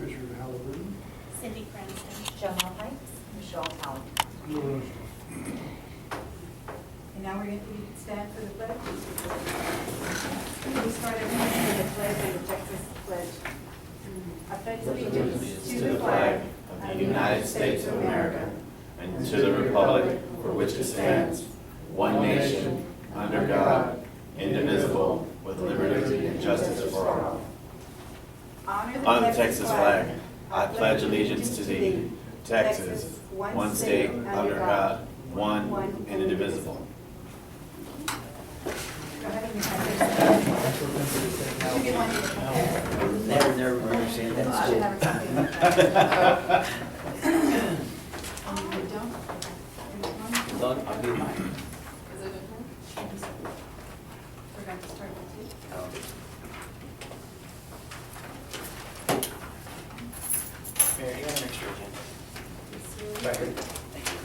Richard Halliburton. Cindy Cranston. Joanne Pipes. Michelle Talent. And now we're going to stand for the pledge. We start everyone with the pledge and the Texas pledge. I pledge allegiance To the flag of the United States of America and to the republic for which it stands, one nation, under God, indivisible, with liberty and justice for all. On the Texas flag, I pledge allegiance to thee, Texas, one state, under God, one and indivisible. Go ahead and you get one. Never understand that I school. should have something like that. You don't? Look, I'll give mine. Is it in here? We're going to start with you. Mary, you got an extra agenda? Right here. Thank you.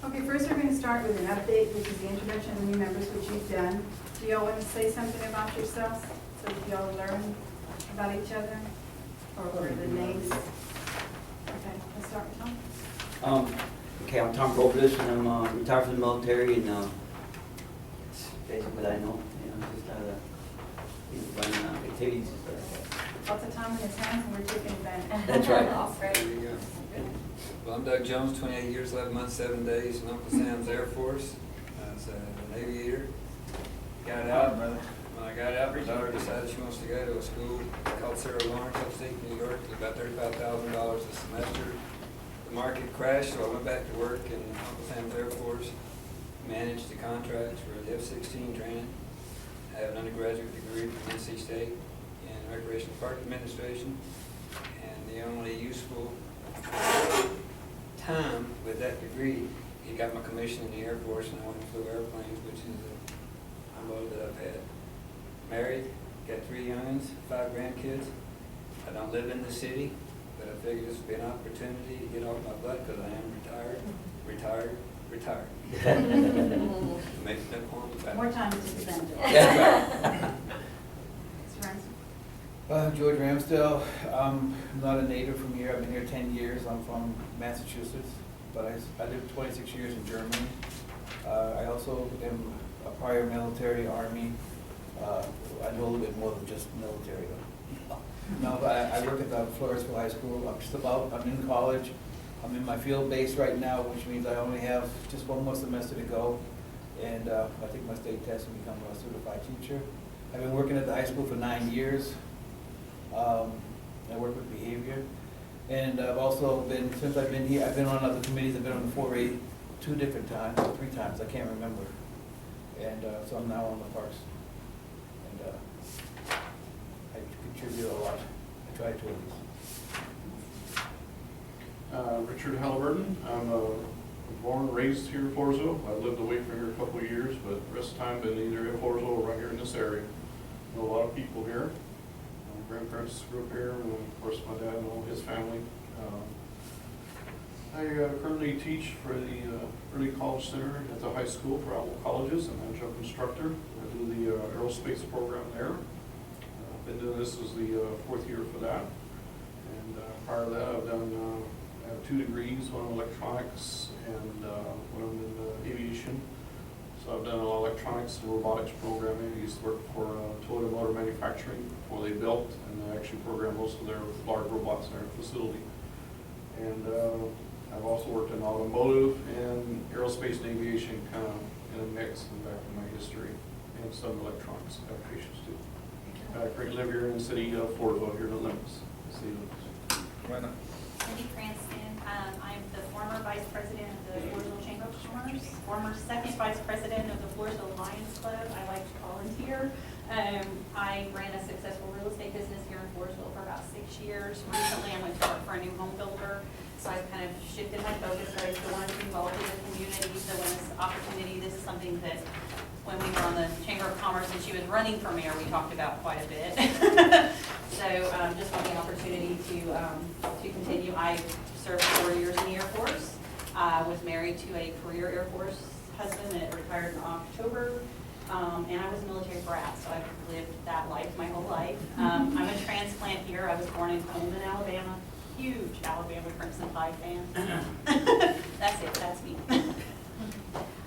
Okay, first we're going to start with an update, which is the introduction of the new members, which you've done. Do y'all want to say something about yourselves so that y'all learn about each other? Or the names? Okay, let's start with Tom. Okay, I'm Tom Robles, and I'm retired from the military, and it's basically what I know, just running activities and stuff like Lots of time in his hands and we're taking advantage. That's right. Right. There you go. Well, I'm Doug Jones, 28 years, 11 months, 7 days in Uncle Sam's Air Force. I was an aviator. Got out. When I got out, my daughter decided she wants to go to a school called Sarah Lawrence, upstate New York. It's about $35,000 a semester. The market crashed, so I went back to work in Uncle Sam's Air Force, managed the contracts for the F-16 training. I have an undergraduate degree from NC State in Recreation Park Administration. And the only useful time with that degree, he got my commission in the Air Force, and I went and flew airplanes, which is a load that I've had. Married, got 3 youngins, 5 grandkids. I don't live in the city, but I figured this would be an opportunity to get off my butt because I am retired. Makes no qualms about it. More time to take advantage of. That's Mr. Ransom. George Ramsdale. I'm not a native from here. I've been here 10 years. I'm from Massachusetts, but I lived 26 years in Germany. I also am a prior military, Army. I know a little bit more than just military though. No, but I work at the Floresville High School. I'm in college. I'm in my field base right now, which means I only have just 1 more semester to go. And I take my state test and become a certified teacher. I've been working at the high school for 9 years. I work with behavior. And I've also been, since I've been here, I've been on other committees. I've been on the 4A 2 different times, or 3 times, I can't remember. And so I'm now on the parks. And I contribute a lot. I try to at least. Richard Halliburton. I'm born and raised here in Floresville. I've lived away from here a couple of years, but the rest of the time been either in Floresville or right here in this area. Know a lot of people here. My grandparents grew up here, and of course my dad and all his family. I currently teach for the Early College Center at the high school for all colleges. I'm an adjunct instructor. I do the aerospace program there. I've been doing this as the 4th year for that. And prior to that, I've done I have 2 degrees, one in electronics and one in aviation. So I've done a lot of electronics and robotics programming. I used to work for Toyota Motor Manufacturing before they built, and I actually programmed most of their large robots in their facility. And I've also worked in automotive and aerospace and aviation, kind of in a mix in back in my history, and some electronics applications too. I currently live here in the city of Floresville, here in the limits. Cindy Cranston. I'm the former vice president of the Floresville Chamber of Commerce, former second vice president of the Floresville Lions Club. I like to volunteer. I ran a successful real estate business here in Floresville for about 6 years. Recently, I went to work for a new home builder, so I've kind of shifted my focus. I still wanted to be involved in the community, so when this opportunity, this is something that when we were on the Chamber of Commerce and she was running for mayor, we talked about quite a bit. So just want the opportunity to continue. I served 4 years in the Air Force. Was married to a career Air Force husband that retired in October, and I was a military brat, so I've lived that life my whole life. I'm a transplant here. I was born in Coleman, Alabama. Huge Alabama Crimson Tide fan. That's it, that's me.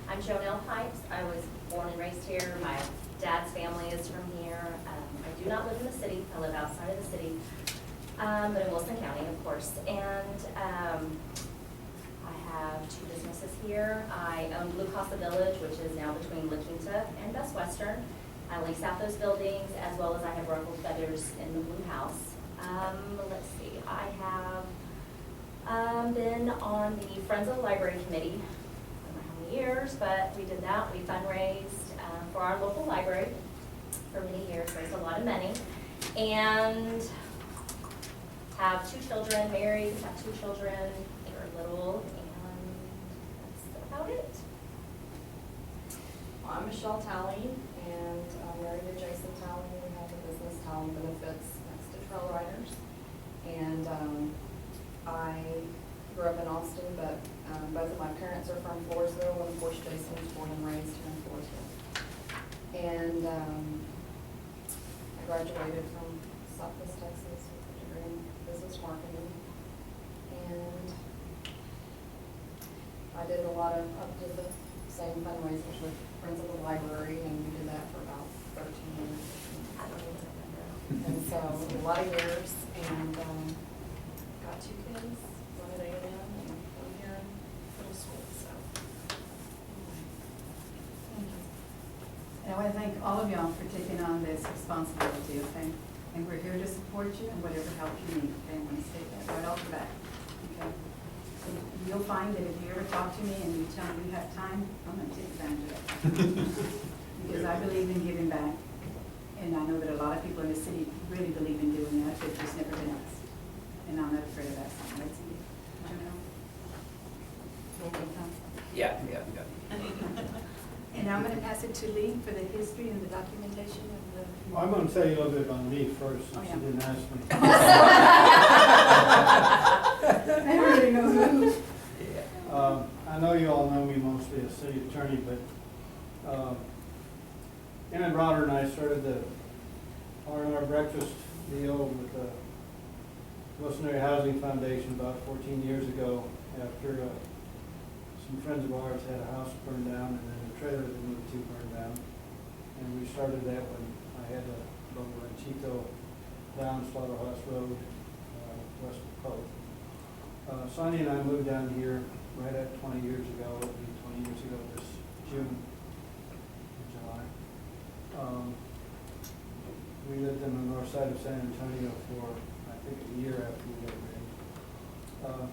I'm Jonelle Pipes. I was born and raised here. My dad's family is from here. I do not live in the city. I live outside of the city, but in Wilson County, of course. And I have 2 businesses here. I own Blue Casa Village, which is now between La Quinta and Best Western. I lease out those buildings, as well as I have ruffled feathers in the Blue House. Let's see, I have been on the Friends of the Library Committee. I don't know how many years, but we did that. We fundraised for our local library for many years, raised a lot of money, and have 2 children, married, have 2 children. They're little, and that's about it. I'm Michelle Talley, and I'm married to Jason Talley. We have a business, Talley Benefits, next to Trail Riders. And I grew up in Austin, but both of my parents are from Floresville, and of course Jason was born and raised here in Floresville. And I graduated from Southwest Texas with a degree in business marketing. And I did a lot of, did the same fundraisers with Friends of the Library, and we did that for about 13 years. I don't even remember. And so, a lot of years, and got 2 kids, one at A&M and one here in middle school, so. And I want to thank all of y'all for taking on this responsibility, okay? And we're here to support you and whatever help you need, okay? I'm going to state that right off the bat, okay? So you'll find that if you ever talk to me and you tell me you have time, I'm going to take advantage of that. Because I believe in giving back. And I know that a lot of people in the city really believe in doing that, but it's never been asked. And I'm not afraid of that, so let's see. Yeah. And now I'm going to pass it to Lee for the history and the documentation of the... Well, I'm going to tell you a little bit about me first, since Oh, yeah. you didn't ask me. Everybody knows who. I know you all know me mostly as city attorney, but Emmett Rodder and I started our breakfast deal with the Wilson Area Housing Foundation about 14 years ago, after some friends of ours had a house burned down, and then the trailer they moved to burned down. And we started that when I had a little Ranchito down Slaughterhouse Road, west of Pope. Sonny and I moved down here right at 20 years ago. It'll be 20 years ago this June, July. We lived on the north side of San Antonio for, I think, a year after we got married.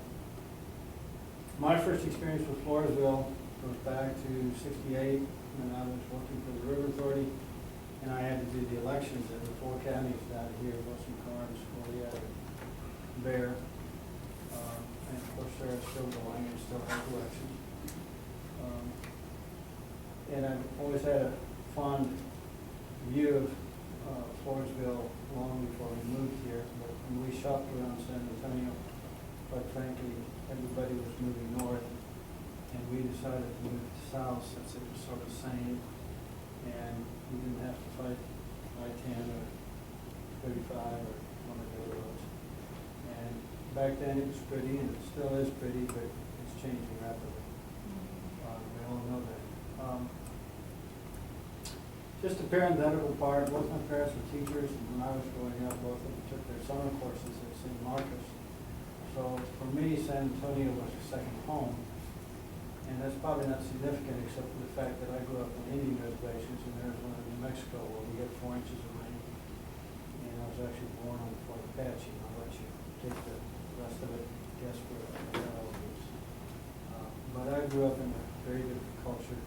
My first experience with Floresville goes back to '68 when I was working for the River Authority, and I had to do the elections in the 4 counties down here, Wilson, Karnes, Goliad, and Bear. And of course, they're still going and still have elections. And I've always had a fond view of Floresville long before we moved here. But when we shopped around San Antonio, quite frankly, everybody was moving north, and we decided to move south since it was sort of sane, and we didn't have to fight I-10 or 35 or one of the other roads. And back then it was pretty, and it still is pretty, but it's changing rapidly. We all know that. Just a parenthetical part, both my parents were teachers, and when I was growing up, both of them took their summer courses at St. Marcus. So for me, San Antonio was a second home, and that's probably not significant except for the fact that I grew up on Indian reservations in Arizona and New Mexico, where we get 4 inches of rain. And I was actually born on Fort Apache. I'll let you take the rest of it, guess where the hell it is. But I grew up in a very different culture.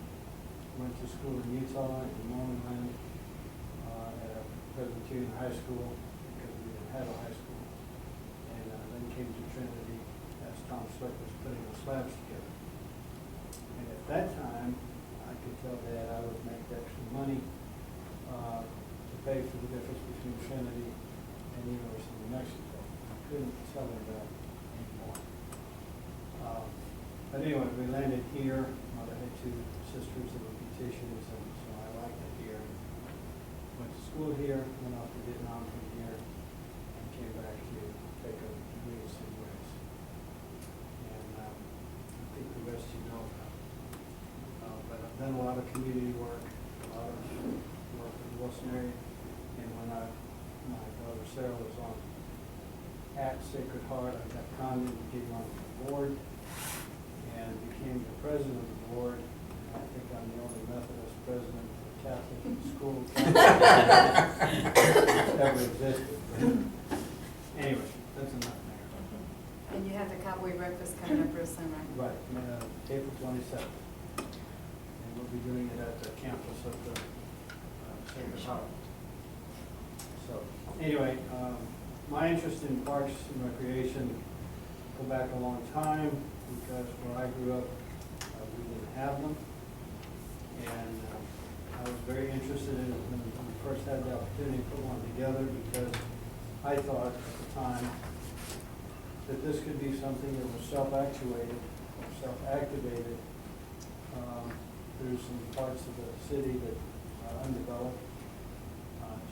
Went to school in Utah, in Monument, at a Presbyterian high school, because we didn't have a high school. And then came to Trinity as Tom Slick was putting the slabs together. And at that time, I could tell Dad I would make extra money to pay for the difference between Trinity and University of New Mexico. I couldn't tell him that anymore. But anyway, we landed here. Mother had two sisters that were beauticians, and so I liked it here. Went to school here, went off to Vietnam from here, and came back to take a degree in civil rights. And I think the rest you know about. But I've done a lot of community work, a lot of work in the Wilson area, and when my daughter Sarah was on at Sacred Heart, I got condemned to get on the board and became the president of the board. And I think I'm the only Methodist president of a Catholic school that's ever existed. But anyway, that's enough there. And you have the cowboy breakfast coming up real soon, right? Right, April 27th. And we'll be doing it at the campus of the Sacred Heart. So, anyway, my interest in parks and recreation go back a long time because where I grew up, we didn't have them. And I was very interested in it when we first had the opportunity to put one together because I thought at the time that this could be something that was self-actuated or self-activated through some parts of the city that are undeveloped.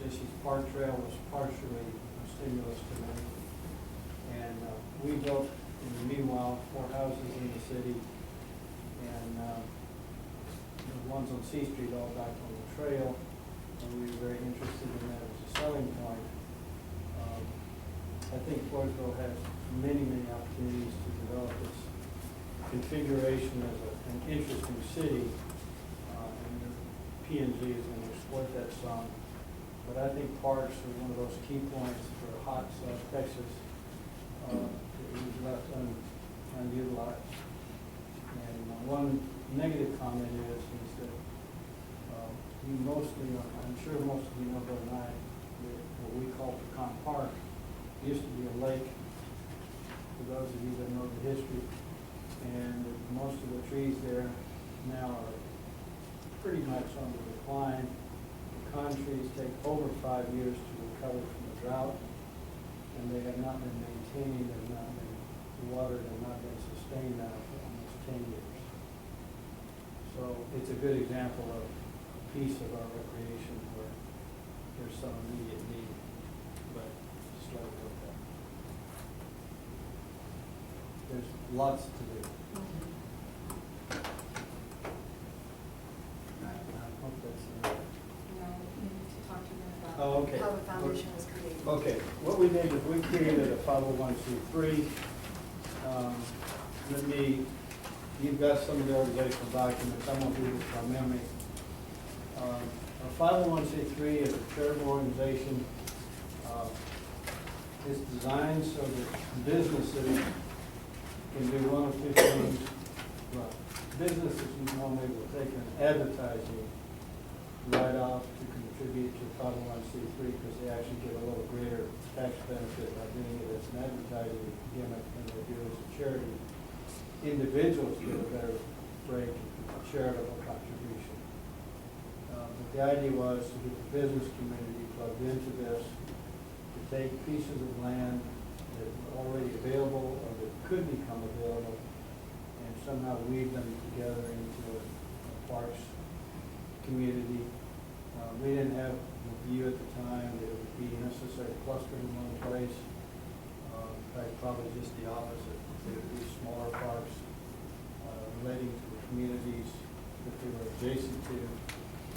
Jesse's Park Trail was partially a stimulus to me. And we built, in the meanwhile, 4 houses in the city. And the ones on C Street all back on the trail. And we were very interested in that as a selling point. I think Floresville has many, many opportunities to develop its configuration as an interesting city. And the P&Z is going to exploit that some. But I think parks are one of those key points for hot South Texas that was left unutilized. And one negative comment is that you mostly, I'm sure most of you know better than I, that what we call Pecan Park used to be a lake, for those of you that know the history. And most of the trees there now are pretty much on the decline. Pecan trees take over 5 years to recover from the drought, and they have not been maintained, have not been watered, have not been sustained now for almost 10 years. So it's a good example of a piece of our recreation where there's some immediate need, but just let it go there. There's lots to do. I hope that's enough. No, you need to talk to them about Oh, okay. how the foundation was created. Okay, what we did is we created a 501c3. You've got some of the organizational documents, I won't do this from memory. A 501c3 is a charitable organization. It's designed so that businesses can do one of 2 things. Well, businesses normally will take an advertising write-off to contribute to 501c3 because they actually get a little greater tax benefit by doing it as an advertising gimmick than they do as a charity. Individuals get a better break in charitable contribution. But the idea was to get the business community plugged into this, to take pieces of land that were already available or that could become available and somehow weave them together into a parks community. We didn't have the view at the time that it would be necessary to cluster in one place. In fact, probably just the opposite. They would be smaller parks relating to the communities that they were adjacent to,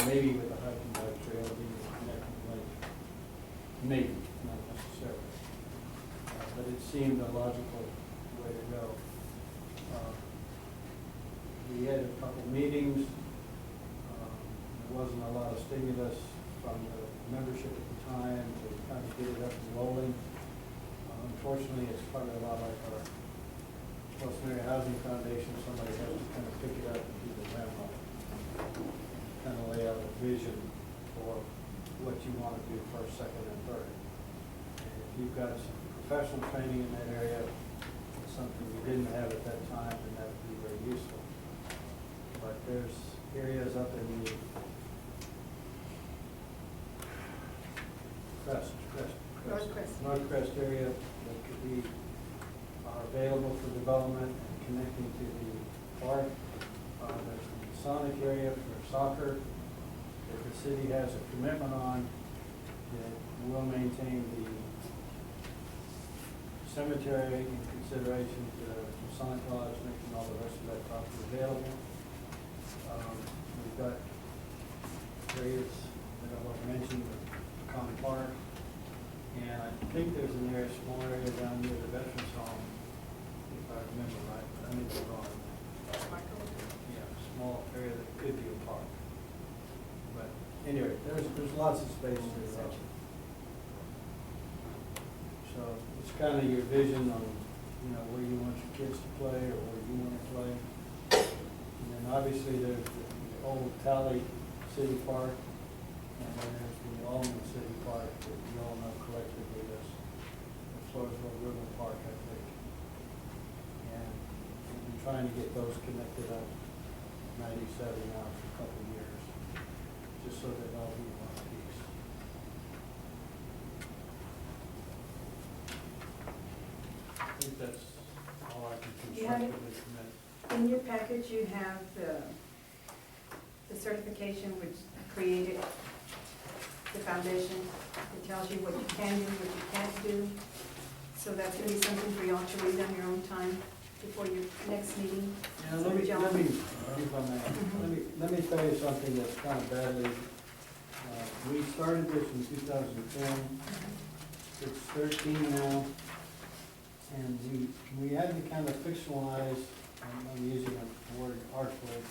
maybe with a hiking bike trail being a connecting link. Maybe, not necessarily. But it seemed a logical way to go. We had a couple meetings. There wasn't a lot of stimulus from the membership at the time to kind of get it up and rolling. Unfortunately, it's probably a lot like our Wilson Area Housing Foundation. Somebody has to kind of pick it up and do the ramp up, kind of lay out a vision for what you want to do first, second, and third. And if you've got some professional training in that area, something we didn't have at that time, then that would be very useful. But there's areas up in the Northcrest area that could be available for development and connecting to the park. There's Masonic area for soccer that the city has a commitment on, that will maintain the cemetery in consideration to the Masonic Lodge, making all the rest of that property available. We've got areas that I've already mentioned, the common park, and I think there's an area, small area down near the Veterans Home, if I remember right, but I may be wrong. Yeah, small area that could be a park. But anyway, there's lots of space there. So it's kind of your vision on, where you want your kids to play or where you want to play. And then obviously there's the old Tally City Park, and then there's the Almond City Park that you all know collectively as the Floresville River Park, I think. And we've been trying to get those connected up 97 now for a couple of years, just so that they'll be in one piece. I think that's all I can You have it? constructively commit. In your package, you have the certification which created the foundation. It tells you what you can do, what you can't do. So that's going to be something for y'all to read on your own time before your next meeting. Yeah, let me, if I may, let me tell you something that's kind of badly, we started this in 2010, it's 13 now, and we had to kind of fictionalize, I'm using a word artfully,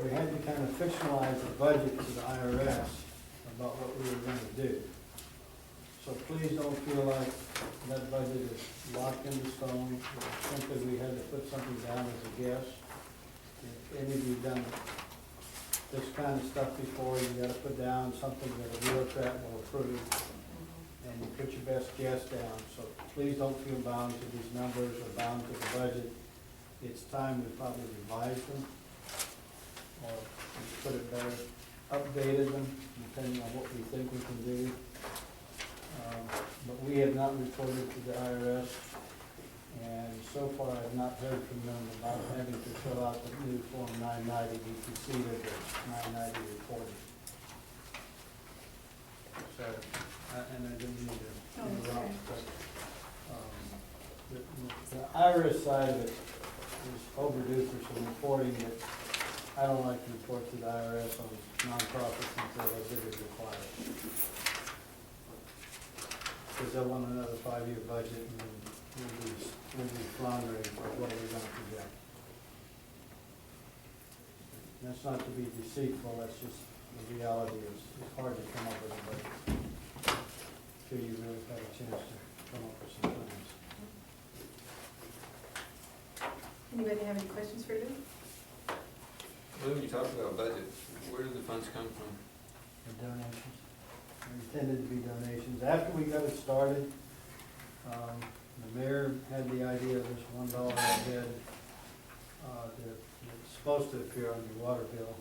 we had to kind of fictionalize the budget to the IRS about what we were going to do. So please don't feel like that budget is locked into stone. Simply, we had to put something down as a guess. If any of you done this kind of stuff before, you gotta put down something that a bureaucrat will approve, and you put your best guess down. So please don't feel bound to these numbers or bound to the budget. It's time to probably revise them, or put it better, updated them, depending on what we think we can do. But we have not reported to the IRS, and so far I have not heard from them about having to fill out the new Form 990 BTC or the 990 reporting. So, and I didn't mean to interrupt, but the IRS side of it is overdue for some reporting that I don't like to report to the IRS on nonprofits until they get it required. Because they'll want another 5-year budget, and then we'll be floundering for what are we going to project. That's not to be deceitful, that's just the reality is it's hard to come up with a budget until you really have a chance to come up with some plans. Anybody have any questions for Lou? When you talk about budget, where do the funds come from? The donations. They're intended to be donations. After we got it started, the mayor had the idea of this $1 a head that's supposed to appear on your water bill.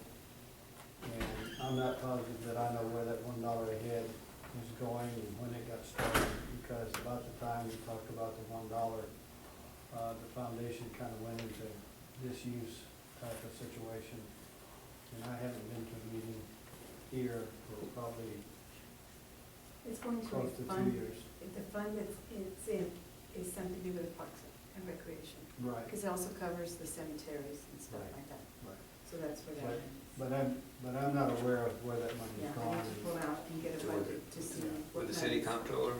And I'm not positive that I know where that $1 a head is going and when it got started, because about the time we talked about the $1, the foundation kind of went into disuse type of situation. And I haven't been to a meeting here for probably It's going to close to a fund. 2 years. The fund that it's in is something to do with parks and recreation. Right. Because it also covers the cemeteries and stuff Right. like that. Right. So that's where that is. But I'm not aware of where that money's Yeah, I gone. need to pull out and get a So with budget to see. With what the city money- comptroller,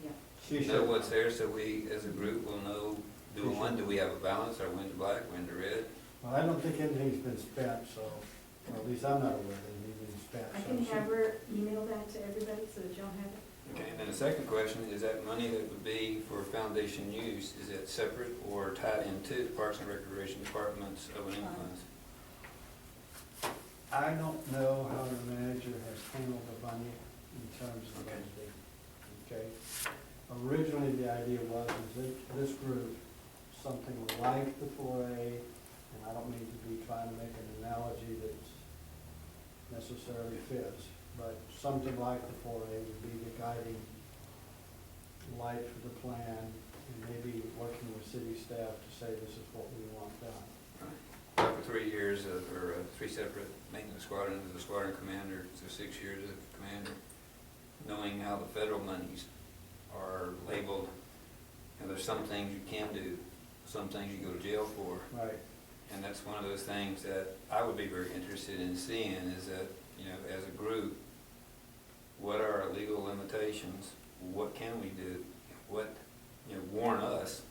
Yeah. She know should. what's there, so we, as a group, will know, do we have a balance, or when to black, when to red? Well, I don't think anything's been spent, so, or at least I'm not aware that anything's been spent. I So can she- have her email that to everybody so that y'all have it. Okay, and then the second question, is that money that would be for foundation use, is it separate or tied into the Parks and Recreation Department's O&M funds? I don't know how the manager has handled the money in terms of Okay. budgeting, okay? Originally, the idea was, is that this group, something like the 4A, and I don't mean to be trying to make an analogy that's necessarily fits, but something like the 4A would be the guiding light for the plan, and maybe working with city staff to say this is what we want done. Right. over 3 years or 3 separate maintenance squadrons as a squadron commander to 6 years as a commander, knowing how the federal monies are labeled, and there's some things you can do, some things you go to jail for. Right. And that's one of those things that I would be very interested in seeing, is that, as a group, what are our legal limitations? What can we do? What, warn us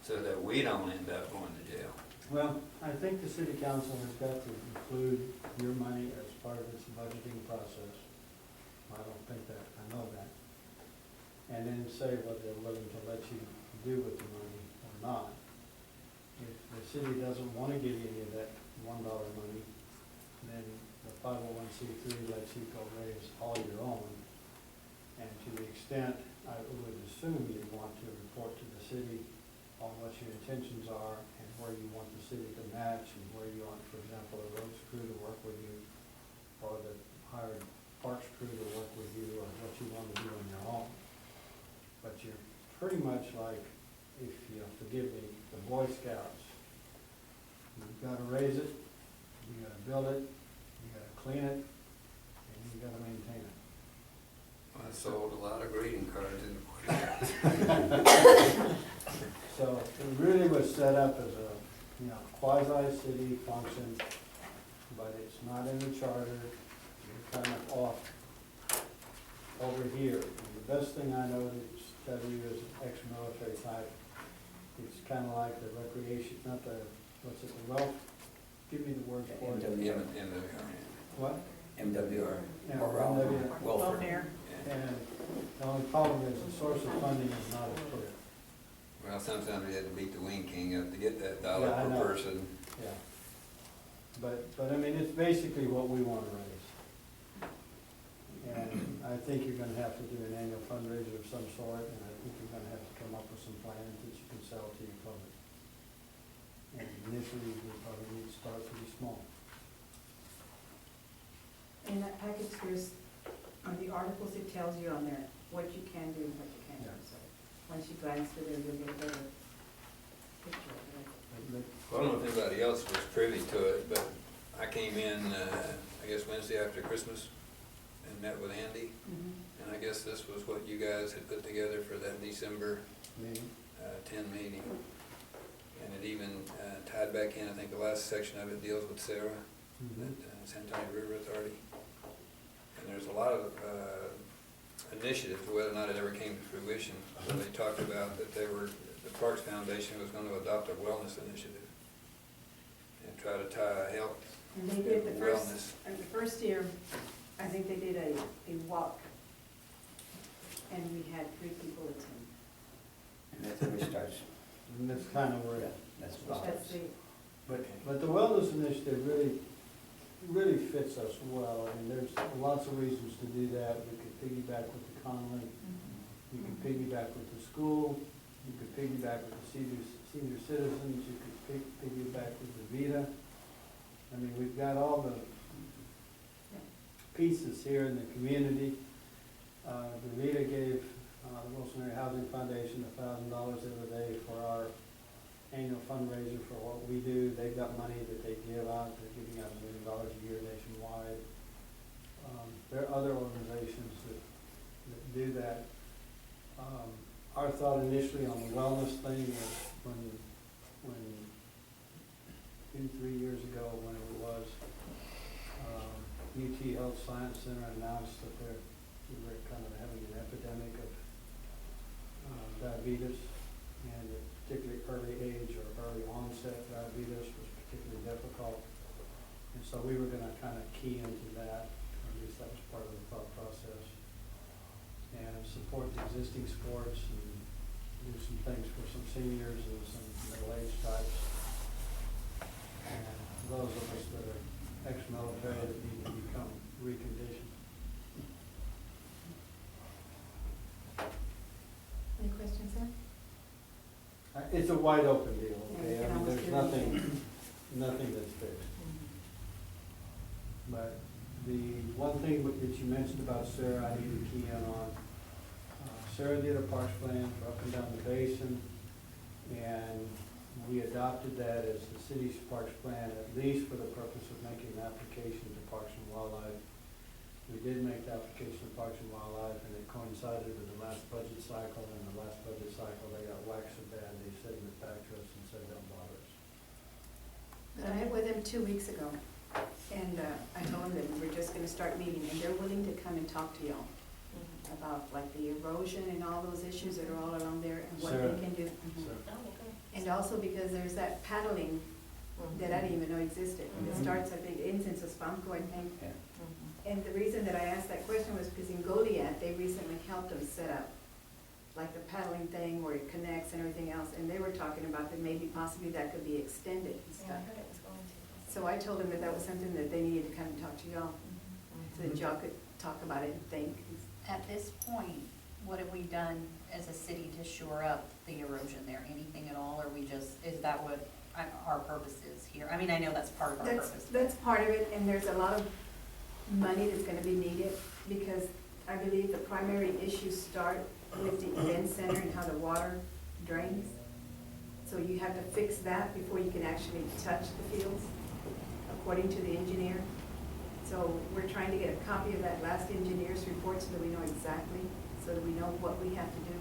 so that we don't end up going to jail. Well, I think the city council has got to include your money as part of its budgeting process. I don't think that, I know that. And then say what they're willing to let you do with the money or not. If the city doesn't want to give you any of that $1 money, then the 501c3 lets you go raise all your own. And to the extent, I would assume you want to report to the city on what your intentions are and where you want the city to match and where you want, for example, the roads crew to work with you or the hired parks crew to work with you or what you want to do on your own. But you're pretty much like, if you'll forgive me, the Boy Scouts. You've got to raise it, you got to build it, you got to clean it, and you got to maintain it. I sold a lot of greeting cards in the So it really was set up as a, quasi-city function, but it's not in the charter. You're kind of off over here. And the best thing I know to tell you is ex-military type. It's kind of like the recreation, not the, what's it, the wealth? Give me the word for it. What? MWR. Yeah, Or MWR. welfare. And the only problem is the source of funding is not as clear. Well, sometimes we had to beat the wing king up to get that Yeah, dollar I per know. person. Yeah. But I mean, it's basically what we want to raise. And I think you're gonna have to do an annual fundraiser of some sort, and I think you're gonna have to come up with some plans that you can sell to your public. And initially, you probably need to start pretty small. In that package, there's, on the articles, it tells you on there what you can do and what you can't do. Yeah. So once you glance through there, you'll get a better picture of it. Well, I don't know if anybody else was privy to it, but I came in, I guess Wednesday after Christmas and met with Andy. And I guess this was what you guys had put together for that December Meaning, 10 meeting. And it even tied back in, I think the last section of it deals with Sarah, at San Antonio River Authority. And there's a lot of initiatives, whether or not it ever came to fruition. So they talked about that the Parks Foundation was going to adopt a wellness initiative and try to tie health And they did the and first, wellness. and the first year, I think they did a walk. And we had 3 people attend. And that's where it starts. and that's kind of where it That's what That's starts. the, But the wellness initiative really fits us well, and there's lots of reasons to do that. We could piggyback with the Conley, you could piggyback with the school, you could piggyback with the senior citizens, you could piggyback with the Vita. I mean, we've got all the pieces here in the community. The Vita gave the Wilson Area Housing Foundation $1,000 the other day for our annual fundraiser for what we do. They've got money that they give out. They're giving out $1 million a year nationwide. There are other organizations that do that. Our thought initially on the wellness thing was when 2-3 years ago, when it was, UT Health Science Center announced that we were kind of having an epidemic of diabetes, and particularly early age or early onset diabetes was particularly difficult. And so we were going to kind of key into that, or at least that was part of the thought process, and support the existing sports and do some things for some seniors and some middle-aged types. And those of us that are ex-military that need to become reconditioned. any questions, sir? It's a wide open deal, Yeah, okay? you I can mean, there's almost do nothing that's fixed. But the one thing that you mentioned about Sarah, I need to key in on. Sarah did a parks plan for up and down the basin, and we adopted that as the city's parks plan, at least for the purpose of making an application to Parks and Wildlife. We did make the application to Parks and Wildlife, and it coincided with the last budget cycle, and the last budget cycle, they got whacked so bad, they sent it back to us and said, don't bother us. But I met with them 2 weeks ago, and I told them that we were just gonna start meeting, and they're willing to come and talk to y'all about like the erosion and all those issues that are all around there and what Sarah. they can do. So, Oh, okay. And also because there's that paddling that I didn't even know existed. It starts, I think, ends in Suspamco, I think. And the reason that I asked that question was because in Goliad, they recently helped them set up like the paddling thing where it connects and everything else. And they were talking about that maybe possibly that could be extended and Yeah, I stuff. heard it was going to. So I told them that that was something that they needed to come and talk to y'all, so that y'all could talk about it and think. At this point, what have we done as a city to shore up the erosion there? Anything at all, or we just, is that what our purpose is here? I mean, I know that's part of our purpose. That's part of it, and there's a lot of money that's gonna be needed, because I believe the primary issues start with the event center and how the water drains. So you have to fix that before you can actually touch the fields, according to the engineer. So we're trying to get a copy of that last engineer's report so that we know exactly, so that we know what we have to do.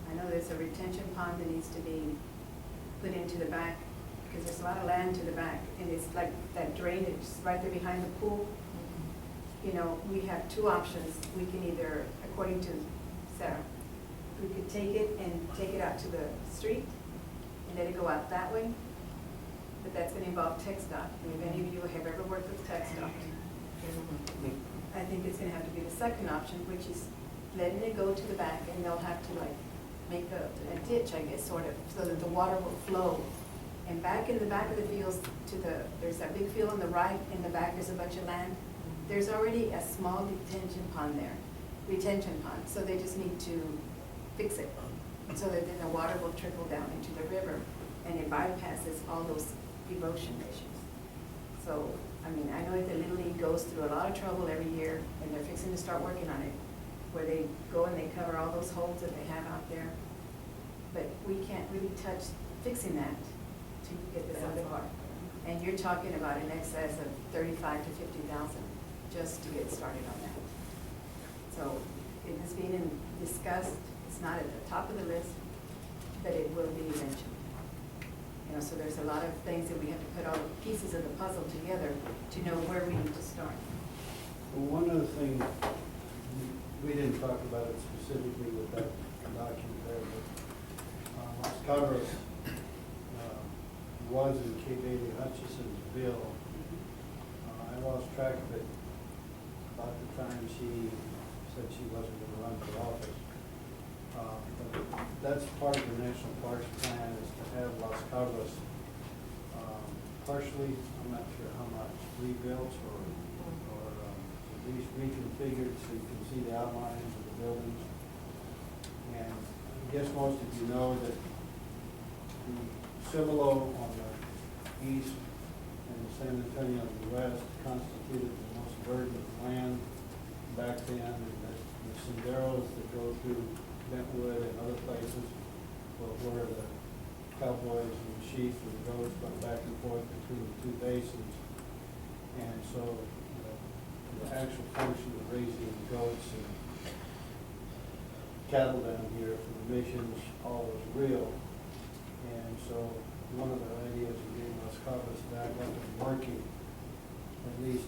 I know there's a retention pond that needs to be put into the back, because there's a lot of land to the back, and it's like that drainage right there behind the pool. You know, we have two options. We can either, according to Sarah, we could take it and take it out to the street and let it go out that way, but that's gonna involve TxDOT. And if any of you have ever worked with TxDOT, I think it's gonna have to be the second option, which is letting it go to the back, and they'll have to like make a ditch, I guess, sort of, so that the water will flow. And back in the back of the fields there's that big field on the right, in the back there's a bunch of land. There's already a small retention pond, so they just need to fix it, so that then the water will trickle down into the river, and it bypasses all those erosion issues. So, I mean, I know that the Little League goes through a lot of trouble every year, and they're fixing to start working on it, where they go and they cover all those holes that they have out there. But we can't really touch fixing that to get this other part. And you're talking about an excess of 35 to 50,000 just to get started on that. So it is being discussed. It's not at the top of the list, but it will be eventually. You know, so there's a lot of things that we have to put all the pieces of the puzzle together to know where we need to start. Well, one other thing, we didn't talk about it specifically with that document there, but Los Cabros was in Kay Bailey Hutchison's bill. I lost track of it about the time she said she wasn't going to run for office. But that's part of the National Parks plan, is to have Los Cabros partially, I'm not sure how much, rebuilt or at least reconfigured so you can see the outlines of the buildings. And I guess most of you know that the Cibolo on the east and the San Antonio on the west constituted the most verdant land back then, and the senderos that go through Bentwood and other places where the cowboys and the sheep and the goats went back and forth between the two basins. And so the actual function of raising goats and cattle down here for the missions all was real. And so one of the ideas of getting Los Cabos back up and working, at least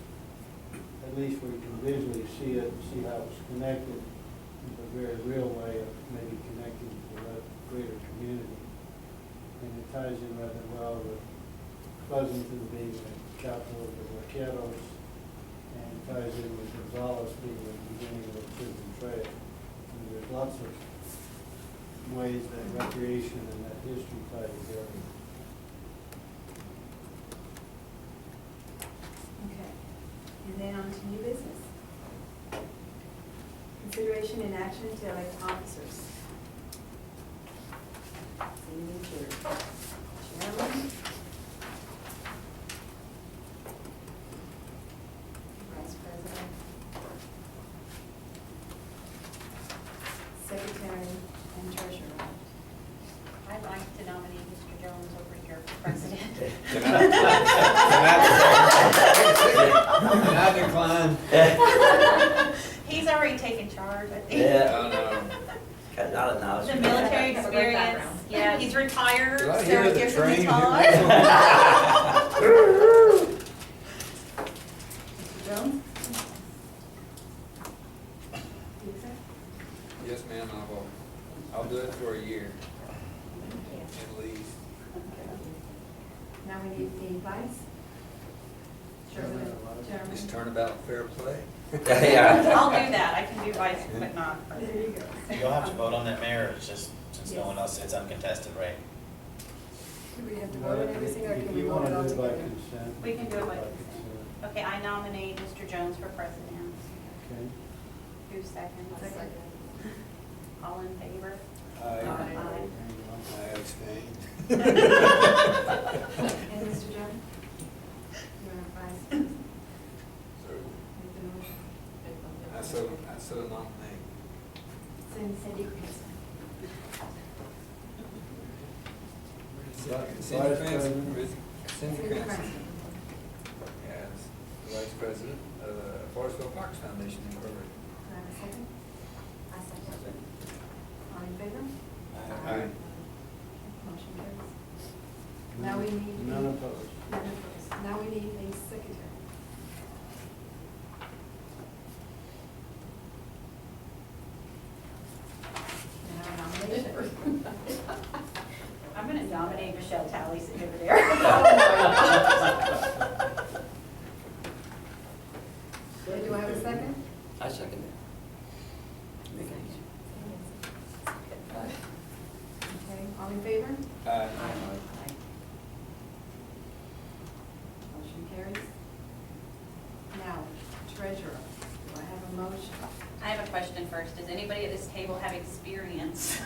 where you can visually see it and see how it's connected, is a very real way of maybe connecting to the greater community. And it ties in rather well with Pleasanton being the capital of the Vaqueros, and it ties in with Gonzales being the beginning of the Chisholm Trail. I mean, there's lots of ways that recreation and that history tie together. Okay, and then on to new business. Consideration and action to elect officers. Signature chairman, vice president, secretary, and treasurer. I'd like to nominate Mr. Jones over here He's already taken charge, I think. Yeah. Oh, no. Got a lot of knowledge. The military Have a great experience, background. yeah, he's retired, Did I so hear it the gives him train the hit time. Mr. Jones? You accept? Yes, ma'am, I'll do it for a year at least. Now we need the vice. President, Chairman. Just turnabout fair play. Yeah. I'll do that, I can do vice, but not There president. you go. You'll have to vote on that, Mayor, it's just, since no one else, it's uncontested, right? Do we have to vote on everything, or can If we you vote want it to all do it by together? consent. We can do it by consent. Okay, I nominate Mr. Jones for president. Okay. Who's second? I'll second. All in favor? I Aye. abstain. And Mr. Jones? You are vice president. So, Make the motion. I so nominate. Cindy Cranston. Cindy Cranston. President. Cindy Cranston. As the Vice President of the Floresville Parks Foundation Incorporated. Do I have a second? I second. All in favor? Aye. Motion carries. Now we need. None opposed. None opposed. Now we need a secretary. Now nomination. I'm gonna nominate Michelle Talley sitting over there. Okay, do I have a second? I second it. Make it easy. Okay, all in favor? Aye. Motion carries. Now, treasurer, do I have a motion? I have a question first. Does anybody at this table have experience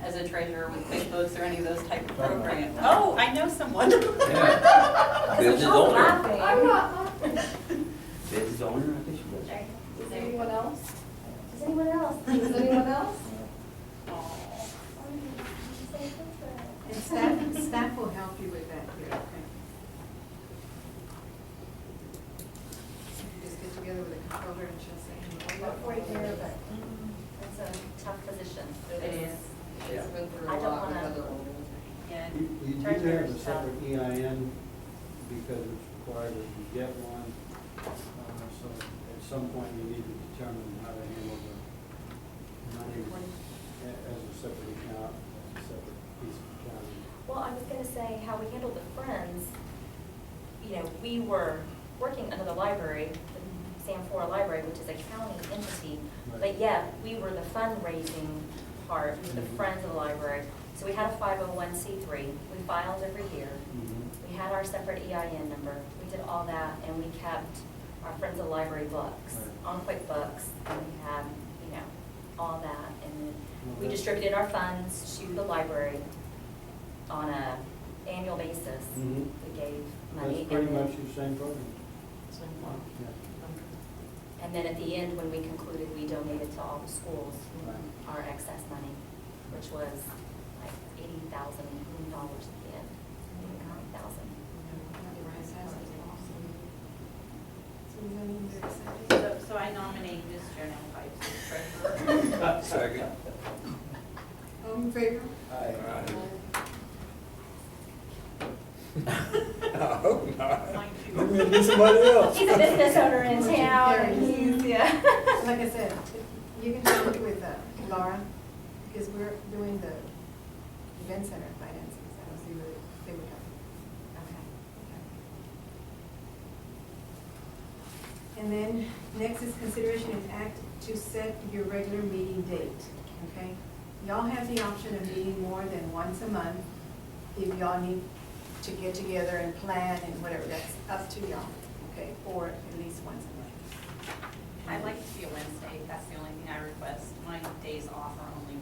as a treasurer with QuickBooks or any of those type of programs? Oh, I know someone. Business owner. Laughing. I'm not. Business owner, I think she was. Does anyone else? Does anyone else? Does anyone else? And staff will help you with that here, okay? Just get together with the controller and she'll say. Look for it there, but it's a tough position. It is. It's been through I a don't lot with wanna- other organizations. Yeah. You do have a Treasurer's separate EIN because it's required that you get one. So at some point you need to determine how to handle the money as a separate account, as a separate piece of accounting. Well, I was gonna say how we handled the Friends, you know, we were working under the library, the Sam Fora Library, which is a county entity. Right. But yeah, we were the fundraising part, we were the Friends of the library. So we had a 501c3, we filed every year. Mhm. We had our separate EIN number, we did all that, and we kept our Friends of the Library books Right. on QuickBooks, and we had, you know, all that. And then we Okay. distributed our funds to the library on a annual basis. Mhm. We gave money. That's pretty and then- much the same program. Yeah. And then at the end, when we concluded, we donated to all the schools Right. our excess money, which was like $80,000 at the end. 89,000. So I nominate Ms. Jonelle Pipes as treasurer. Second. All in favor? Aye. I hope not. Mine too. I'm gonna do somebody else. He's a business owner in town, and he's, yeah. Like I said, you can talk with Laura, because we're doing the event center financing, so I'll see what they would have. Okay. And then, next is consideration and act to set your regular meeting date, okay? Y'all have the option of meeting more than once a month if y'all need to get together and plan and whatever, that's up to y'all, okay? Or at least once a month. I'd like to see a Wednesday, that's the only thing I request. My days off are only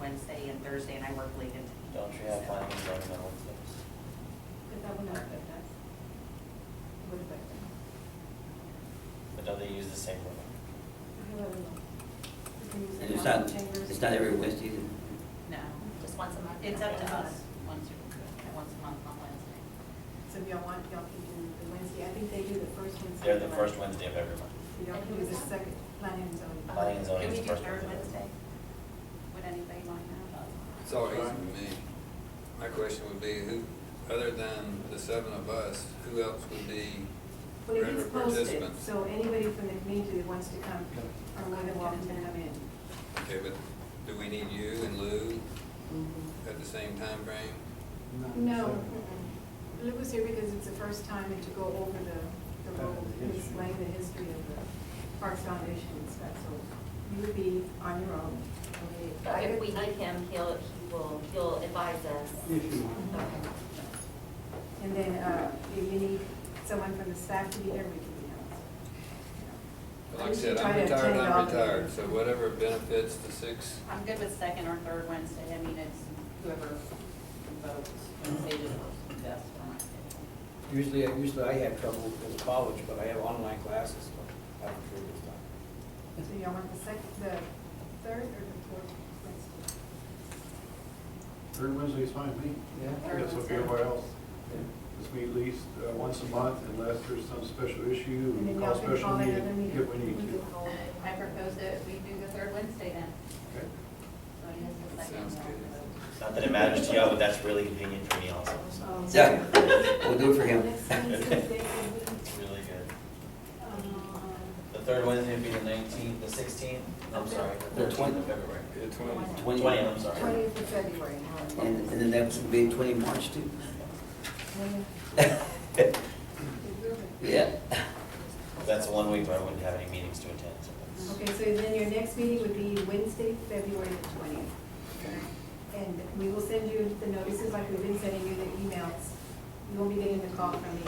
Wednesday and Thursday, and I work late into. Don't you have planning and zoning on Wednesdays? But that would not affect us. Would affect them. But don't they use the same one? I don't know. We can use the And council chambers. it's not every Wednesday, is it? No, Just once a month. it's up to us, once a month on Wednesday. So if y'all want, y'all can do the Wednesday, I think they do the first Wednesday. They're of the month. first Wednesday of every month. y'all can do the second, planning and zoning. Planning and zoning Can is we the do first third one. Wednesday? Would anybody mind that? It's all easy with me. My question would be, who, other than the 7 of us, who else would be Well, it regular gets posted, participants? so anybody from the community that wants to come are more than welcome to come in. Okay, but do we need you and Lou at the same time frame? No, Lou was here because it's the first time and to go over the role, and explain the history of the Parks Foundation and stuff, so you would be on your own. But if we need him, he'll advise us. If you want. Okay. And then, if you need someone from the staff to be there, we can be there. Like I said, I'm retired, so whatever benefits the 6. I'm good with second or third Wednesday. I mean, it's whoever votes. Wednesday just works the best for my schedule. Usually I have trouble with college, but I have online classes, so I don't care this time. So y'all want the third or the fourth Wednesday? Third Wednesday is fine with me. Yeah. That's okay, everybody else. Let's meet at least once a month unless there's some special issue. And We then call y'all can special call meeting another meeting. if we need to. I propose that we do the third Wednesday then. Okay. So it is the second. Sounds good. Not that it matters to y'all, but that's really convenient for me also. Yeah, we'll do it for him. Next Wednesday would be, It's really good. um, The third Wednesday would be the 19th, the 16th, I'm sorry, the The 13th of February. Yeah, 20. 20th, I'm sorry. 20th of February. And then that's be 20 March too. Yeah. That's 1 week where I wouldn't have any meetings to attend, so that's. Okay, so then your next meeting would be Wednesday, February the 20th. Okay. And we will send you the notices like we've been sending you the emails. You won't be getting the call from me.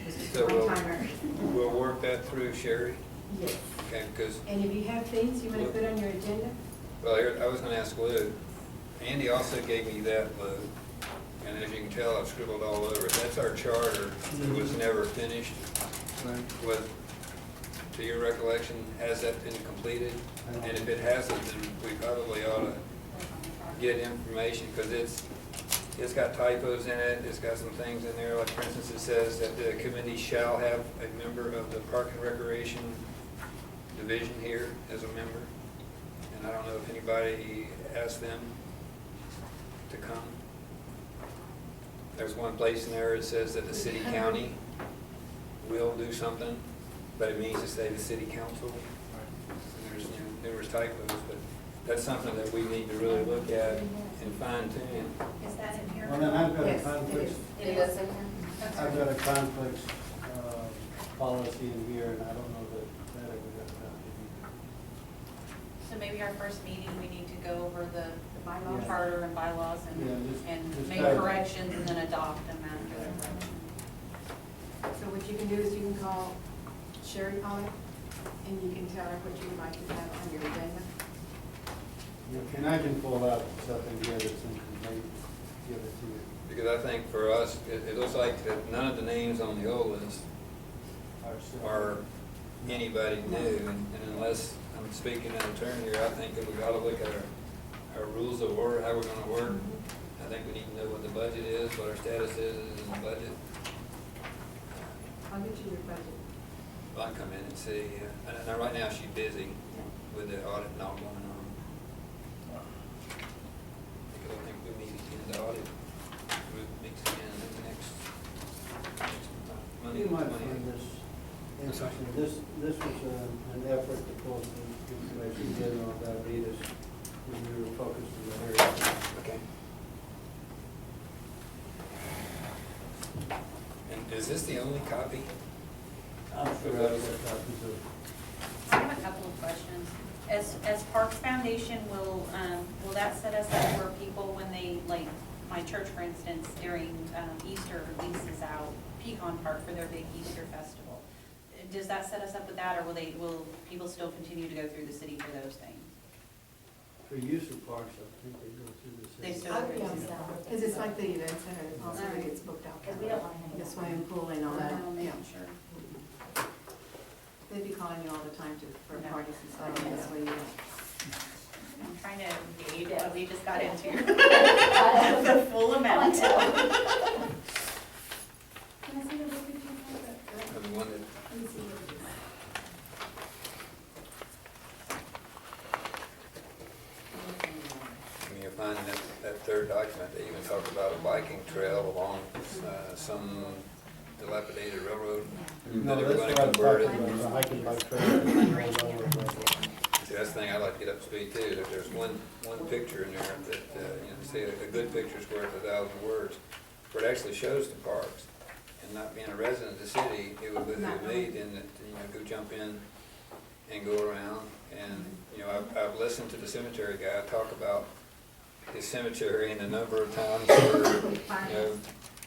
It's just So a one-timer. we'll work that through Sherry, Yes. okay, because, And if you have things you want to put on your agenda, well, I was gonna ask Lou. Andy also gave me that, Lou, and as you can tell, I've scribbled all over it. That's our charter. It was never finished. With, to your recollection, has that been completed? And if it hasn't, then we probably ought to get information, because it's got typos in it, it's got some things in there, like for instance, it says that the committee shall have a member of the Park and Recreation Division here as a member. And I don't know if anybody asked them to come. There's one place in there, it says that the city county will do something, but it means to say the city council. And there's numerous typos, but that's something that we need to really look at and fine tune. Is that in here? Well, then I've got a yes, it conflict, is. It It is. is in here. I've got a conflict, policy in here, and I don't know that I would have done it So maybe our first meeting, we need to go over the bylaws. charter and bylaws Yeah, just and make type. corrections and then adopt them after the correction. so what you can do is you can call Sherry Pollock and you can tell her what you would like to have on your agenda. either. And I can pull out something here that's incomplete, give it to you. Because I think for us, it looks like that none of the names on the old list are anybody new. And unless I'm speaking in turn here, I think that we ought to look at our rules of order, how we're gonna work. I think we need to know what the budget is, what our status is in the budget. I'll get you your budget. Well, I can come in and see, now right now she's busy with the audit and all going on. Because I think we need to get the audit, we mix it in the next Monday. You might Monday. find this interesting. This was an effort to pull some information in on diabetes when we were focused in the area. Okay. And is this the only copy? I'm sure I've got copies of. I have a couple of questions. As Parks Foundation, will that set us up where people, when they, like, my church, for instance, during Easter leases out Pecan Park for their big Easter festival? Does that set us up with that, or will people still continue to go through the city for those things? For use of parks, I think they go through the They city. still- I would be on staff. Because it's like the event center, it also gets booked out. Because we don't want to hang The out. swimming pool and all that, I'm yeah. making sure. They'd be calling you all the time for Yeah. parties and stuff, and that's why you don't. I'm trying to gauge what we just got into. The The full amount. Can I see the book that you have? The one that, Let me see what it is. find in that third document, they even talk about a biking trail along some dilapidated railroad. No, That they were that's gonna what I'm convert talking it. about, the hiking bike trail. See, that's the thing I'd like to get up to speed too. There's one picture in there that, say a good picture's worth 1,000 words, where it actually shows the parks. And not being a resident of the city, it would behoove me then to, go jump in and go around. And, I've listened to the cemetery guy talk about his cemetery and the number of times where,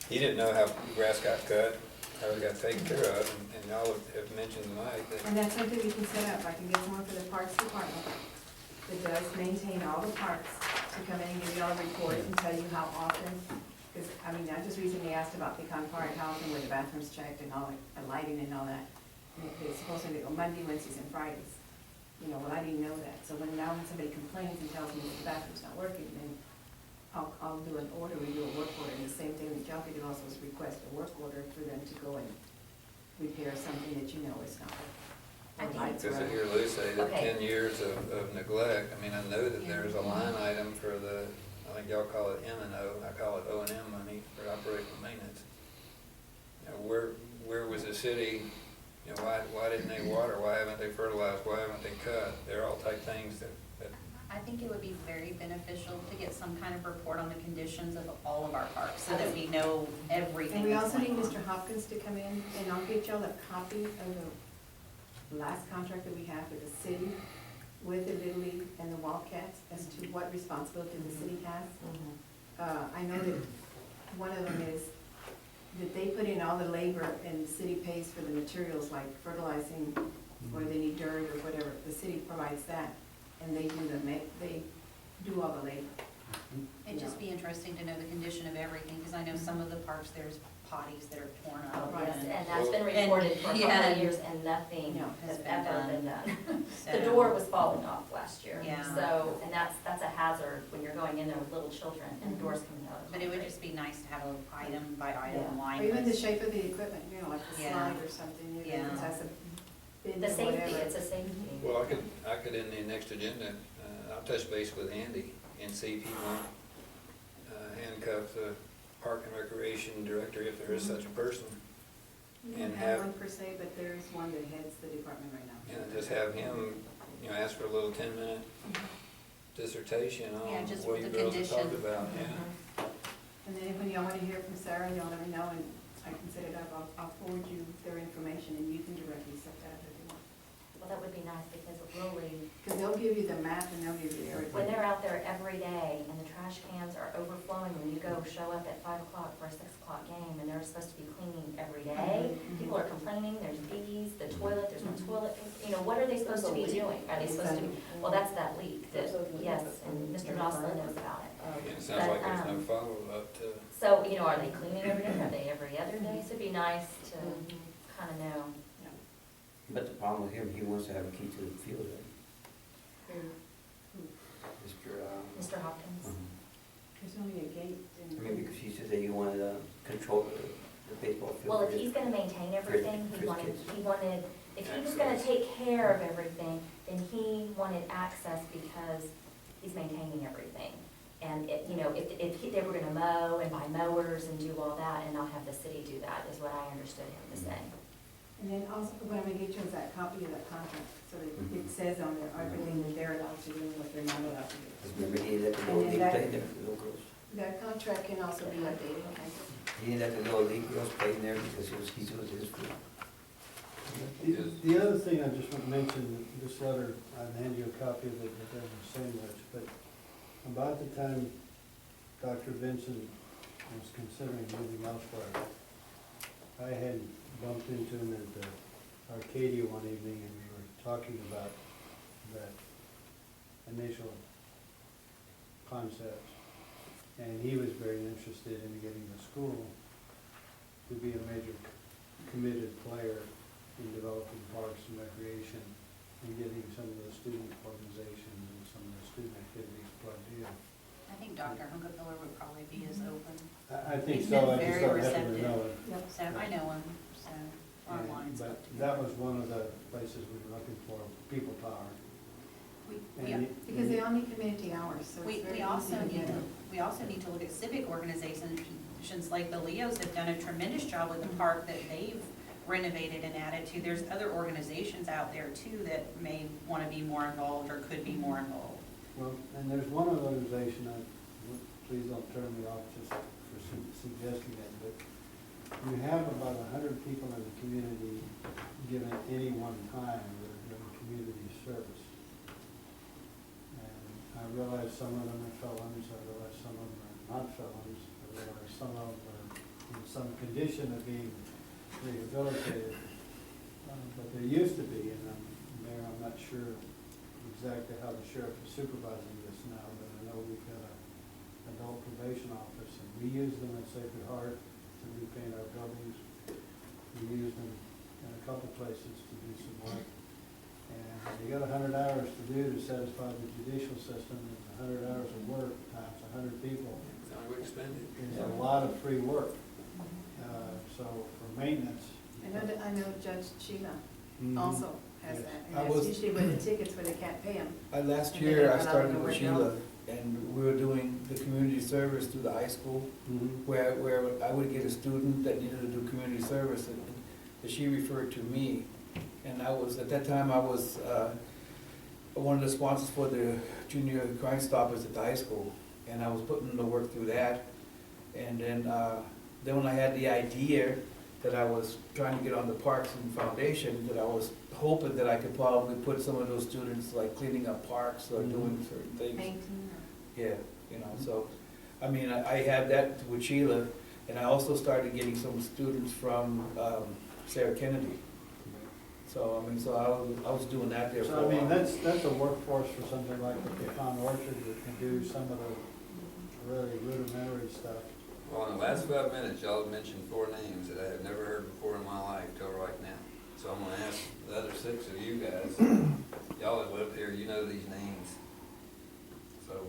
he didn't know how grass got cut, how it got taken care of, and y'all have mentioned tonight that. And that's something we can set up, I can get someone for the Parks Department that does maintain all the parks to come in and give you all a report and tell you how often. Because, I just recently asked about Pecan Park, how often were the bathrooms checked and all the lighting and all that. And it's supposed to be on Monday, Wednesdays, and Fridays. Well, I didn't know that. So when somebody complains and tells me that the bathroom's not working, then I'll do an order, we do a work order. And the same thing that y'all could do also is request a work order for them to go and repair something that you know is not I working. think- Lights Because I are- hear Lou say that Okay. 10 years of neglect, I know that there's a line item for I think y'all call it M&O, I call it O&M money for operational maintenance. Where was the city, why didn't they water, why haven't they fertilized, why haven't they cut? They're all type things that I think it would be very beneficial to get some kind of report on the conditions of all of our parks, so that we know everything And we that's also going need on. Mr. Hopkins to come in, and I'll get y'all a copy of the last contract that we have with the city, with the Little League and the Wildcats, as to what responsibility the city has. I know that one of them is that they put in all the labor and the city pays for the materials like fertilizing, or they need dirt or whatever, the city provides that, and they do all the labor. It'd just be interesting to know the condition of everything, because I know some of the parks, there's potties that are torn up. Yes, and- and that's been And- reported for a couple yeah. of years, and nothing No, has has been ever done. been done. So- The door was falling off last year. Yeah. So, and that's a hazard when you're going in there with little children and the doors coming out. But it would just be nice to have an item by item Yeah. line. Or even the list. shape of the equipment, like the Yeah. slide or something, if it Yeah. has a bend The or safety, whatever. it's a safety. Well, I could in the next agenda, I'll touch base with Andy and see if he want handcuff the Park and Recreation Director, if there is such a person, You and don't have- have one per se, but there is one that heads the department right now. and just have him, ask for a little 10-minute dissertation Yeah, on just what the you girls have talked condition. about, And then when y'all want to hear from Sarah, y'all let me know, and I can set it up, I'll forward you their information, and you can directly set that up if you want. Well, that would be nice because with Little League, Because they'll give you the map and they'll give you everything. when they're out there every day and the trash cans are overflowing, when you go show up at 5 o'clock for a 6 o'clock game and they're supposed to be cleaning every day, people are complaining, there's bees, the toilet, there's no toilet, what are they supposed to be doing? Are they supposed to be, well, that's that leak, that, yes, and Mr. Jocelyn knows about it. Yeah, it sounds like there's no follow-up to. So, are they cleaning every day, are they every other day? So it'd be nice to kind of know. But the problem with him, he wants to have a key to the field, right? Mr. Mr. Hopkins? There's only a gate. I mean, because he said that he wanted to control the baseball field. Well, if he's gonna maintain everything, For his kids. if he was gonna take care of everything, then he wanted access because he's maintaining everything. And if they were gonna mow and buy mowers and do all that and not have the city do that, is what I understood him to say. And then also, what I'm gonna get you is that copy of that contract, so that it says on there everything that they're allowed to do and what they're not allowed to do. Because remember, he let the And little then league that- play there, the little girls. That contract can also be updated, okay? He didn't let the little league girls play in there because he was his field. The other thing I just want to mention, this letter, I'll hand you a copy of it, it doesn't say much, but about the time Dr. Vincent was considering moving elsewhere, I had bumped into him at the Arcadia one evening, and we were talking about that initial concept. And he was very interested in getting the school to be a major committed player in developing parks and recreation, and getting some of the student organizations and some of the student activities plugged in. I think Dr. Hunkapiller would probably be as open. I think He's so, been I just very don't happen to receptive. know it. Yep. So I know him, so online. But that was one of the places we were looking for, people power. And Because they all need community hours, so it's very We also easy to need get to, we also need to look at civic organizations like the Leos have done a tremendous job with the park that they've renovated and added to. There's other organizations out there too that may want to be more involved or could be more involved. Well, and there's one organization, please don't turn me off just for suggesting it, but you have about 100 people in the community given at any one time that are doing community service. And I realize some of them are felons, I realize some of them are not felons, I realize some of them are in some condition of being rehabilitated. But there used to be, and Mayor, I'm not sure exactly how the sheriff is supervising this now, but I know we've got an adult probation office, and we use them at Sacred Heart to repaint our buildings. We use them in a couple places to do some work. And you got 100 hours to do to satisfy the judicial system, and 100 hours of work times 100 people It's not we spend it. is a lot of free work. So for maintenance. I know Judge Sheila Mhm. also has Yes. that, I and was- that's usually with the tickets where they can't pay them. Last And year, they I don't started allow with them to work Sheila, and we were doing the community service through the high school, Mhm. where I would get a student that needed to do community service, and she referred to me. And I was, at that time, I was one of the sponsors for the junior Crime Stoppers at the high school, and I was putting the work through that. And then when I had the idea that I was trying to get on the Parks and Foundation, that I was hoping that I could probably put some of those students, like cleaning up parks or doing certain things. Painting. Yeah, you know, so, I mean, I had that with Sheila, and I also started getting some students from Sarah Kennedy. So, I mean, so I was doing that there for a So I mean, while. that's a workforce for something like the Pecan Orchard that can do some of the really rudimentary stuff. Well, in the last 5 minutes, y'all have mentioned 4 names that I have never heard before in my life till right now. So I'm gonna ask the other 6 of you guys, y'all that live here, you know these names. So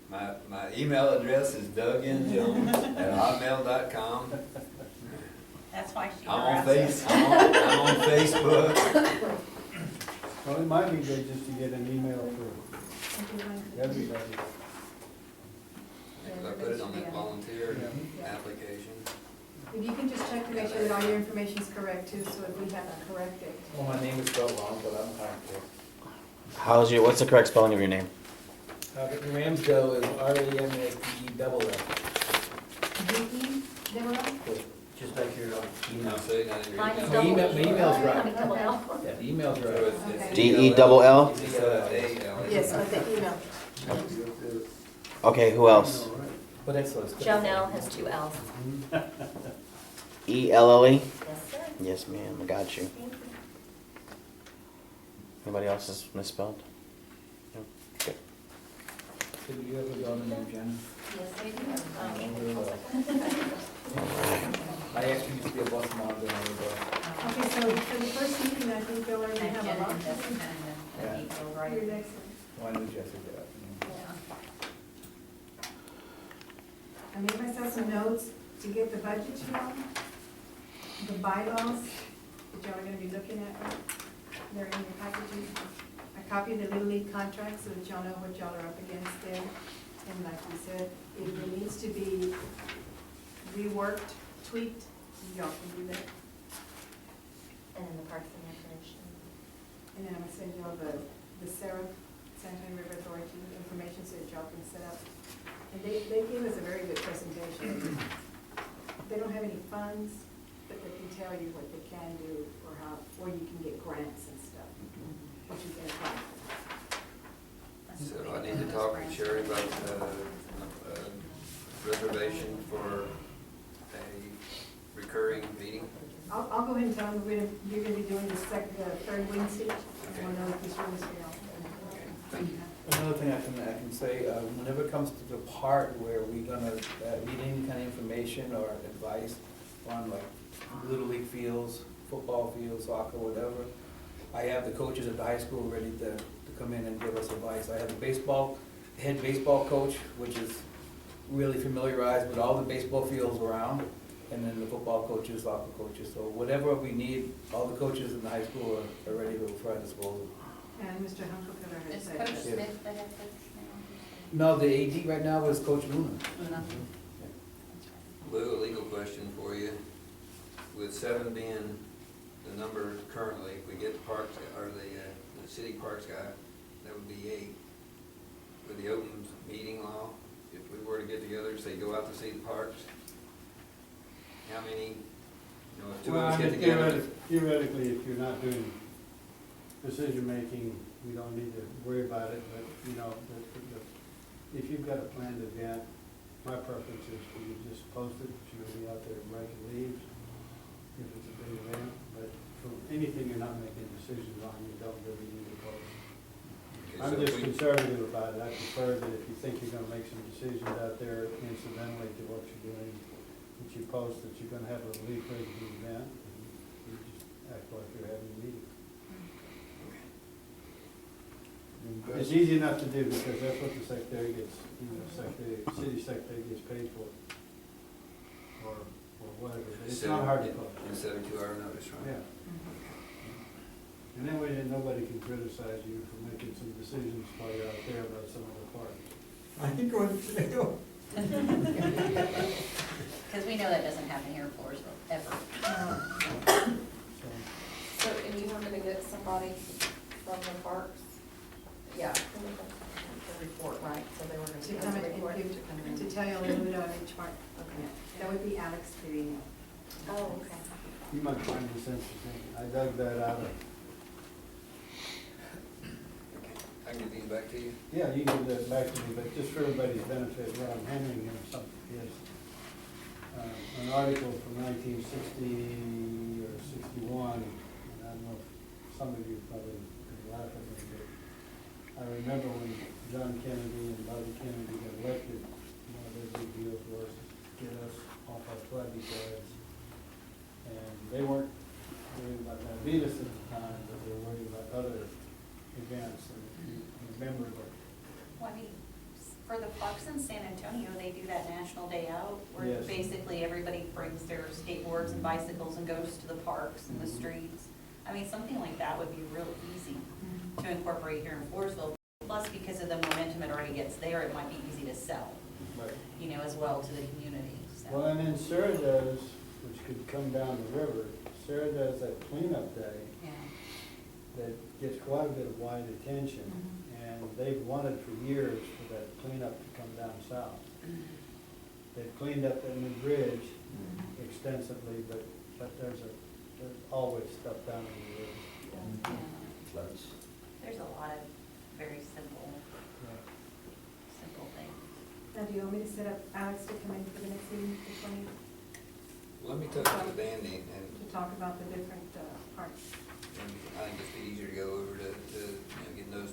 my email address is dougnjones@hotmail.com. That's why she I'm on harassed us. I'm on Facebook. Well, it might be good just to get an email for everybody. Because I put it on that volunteer Yeah. application. If you can just check to make sure that all your information is correct too, so if we have to correct it. Well, my name is spelled wrong, but I don't care. What's the correct spelling of your name? Ramsdale is RAMSDELL. Vicky, Deborah? Just like your Email, say that in your Mine is email. double. The email's right. I mean, double L. Yeah, the email's So right. it's DELL? It's A-L. Yes, but the email. Okay, who else? But that's what's. Jonelle has 2 L's. ELLE? Yes, sir. Yes, ma'am, I got you. Thank you. Anybody else is misspelled? No? Okay. Did you ever go on the agenda? Yes, I do. I actually used to be a bus monitor. Okay, so for the first meeting, I think you'll already have a lot. Yeah. Your next one. Why knew Jessica? I made myself some notes to get the budget shown, the bylaws that y'all are gonna be looking at. They're in your packages. I copied the Little League contract so that y'all know what y'all are up against there. And like we said, if it needs to be reworked, tweaked, y'all can do that. And then the Parks and Recreation. And then I'm gonna send y'all the Sarah, San Antonio River Authority information so that y'all can set up. And they gave us a very good presentation. They don't have any funds, but they can tell you what they can do or how, or you can get grants and stuff, which you can apply for. So I need to talk with Sherry about reservation for a recurring meeting. I'll go ahead and tell them you're gonna be doing the third Wednesday. We'll know if this room is filled. Thank you. Another thing I can say, whenever it comes to the part where we're gonna need any kind of information or advice on like Little League fields, football fields, soccer, whatever, I have the coaches at the high school ready to come in and give us advice. I have the head baseball coach, which is really familiarized with all the baseball fields around, and then the football coaches, soccer coaches. So whatever we need, all the coaches in the high school are ready to for our disposal. And Mr. Hunkelfeller has Is said. Coach that- Smith the head coach No, the AD right now is Coach Luna. now? Lou, a legal question for you. With 7 being the number currently, if we get the parks, or the city parks guy, that would be 8. With the open meeting law, if we were to get together, say, go out to see the parks, how many, you know, if 2 Well, of us I get mean, together? theoretically, if you're not doing decision-making, we don't need to worry about it, but, you know, if you've got a planned event, my preference is for you just post it, that you're gonna be out there breaking leaves, if it's a big event, but for anything you're not making decisions on, you don't really need to post. Okay, I'm so if just we- conservative about it. I prefer that if you think you're gonna make some decisions out there incidentally to what you're doing, that you post that you're gonna have a leaflet of the event, and you just act like you're having a meeting. It's easy enough to do because that's what the secretary gets, you know, city secretary gets paid for, or whatever. It's not hard to post. In 72-hour notice, right? Yeah. And that way, then nobody can criticize you for making some decisions while you're out there about some other parts. I think what they do. Because we know that doesn't happen here in Floresville, ever. So, So, and you were gonna get somebody from the parks? Yeah. The report, right, so they were gonna To give us come a in and report. give, to tell you a little bit on each part. Okay. That would be Alex Trevino. Oh, okay. you might find this interesting. I dug that out of, I can get these back to you. yeah, you can give that back to me, but just for everybody's benefit, what I'm handing him something is an article from 1960 or 61, and I don't know if some of you probably could laugh at me, but I remember when John Kennedy and Bobby Kennedy got elected, one of their big deals was to get us off our flaggy pads. And they weren't worried about diabetes at the time, but they were worried about other events, and you remember that. Well, I mean, for the parks in San Antonio, they do that National Day Out, where Yes. basically everybody brings their skateboards and bicycles and goes to the parks and the streets. I mean, something like that would be real easy to incorporate here in Floresville. Plus, because of the momentum it already gets there, it might be easy to sell, you know, as well to the community, so. Well, and then Sarah does, which could come down the river, Sarah does that cleanup day Yeah. that gets quite a bit of wide attention. And they've wanted for years for that cleanup to come down south. They've cleaned up that new bridge extensively, but there's always stuff down in the river. Yeah. Floods. There's a lot of very simple things. Now, do you want me to set up Alex to come in for the next meeting, the 20th, Let me talk to Dandy, and to talk about the different parts? I think it'd be easier to go over to you know, get nose,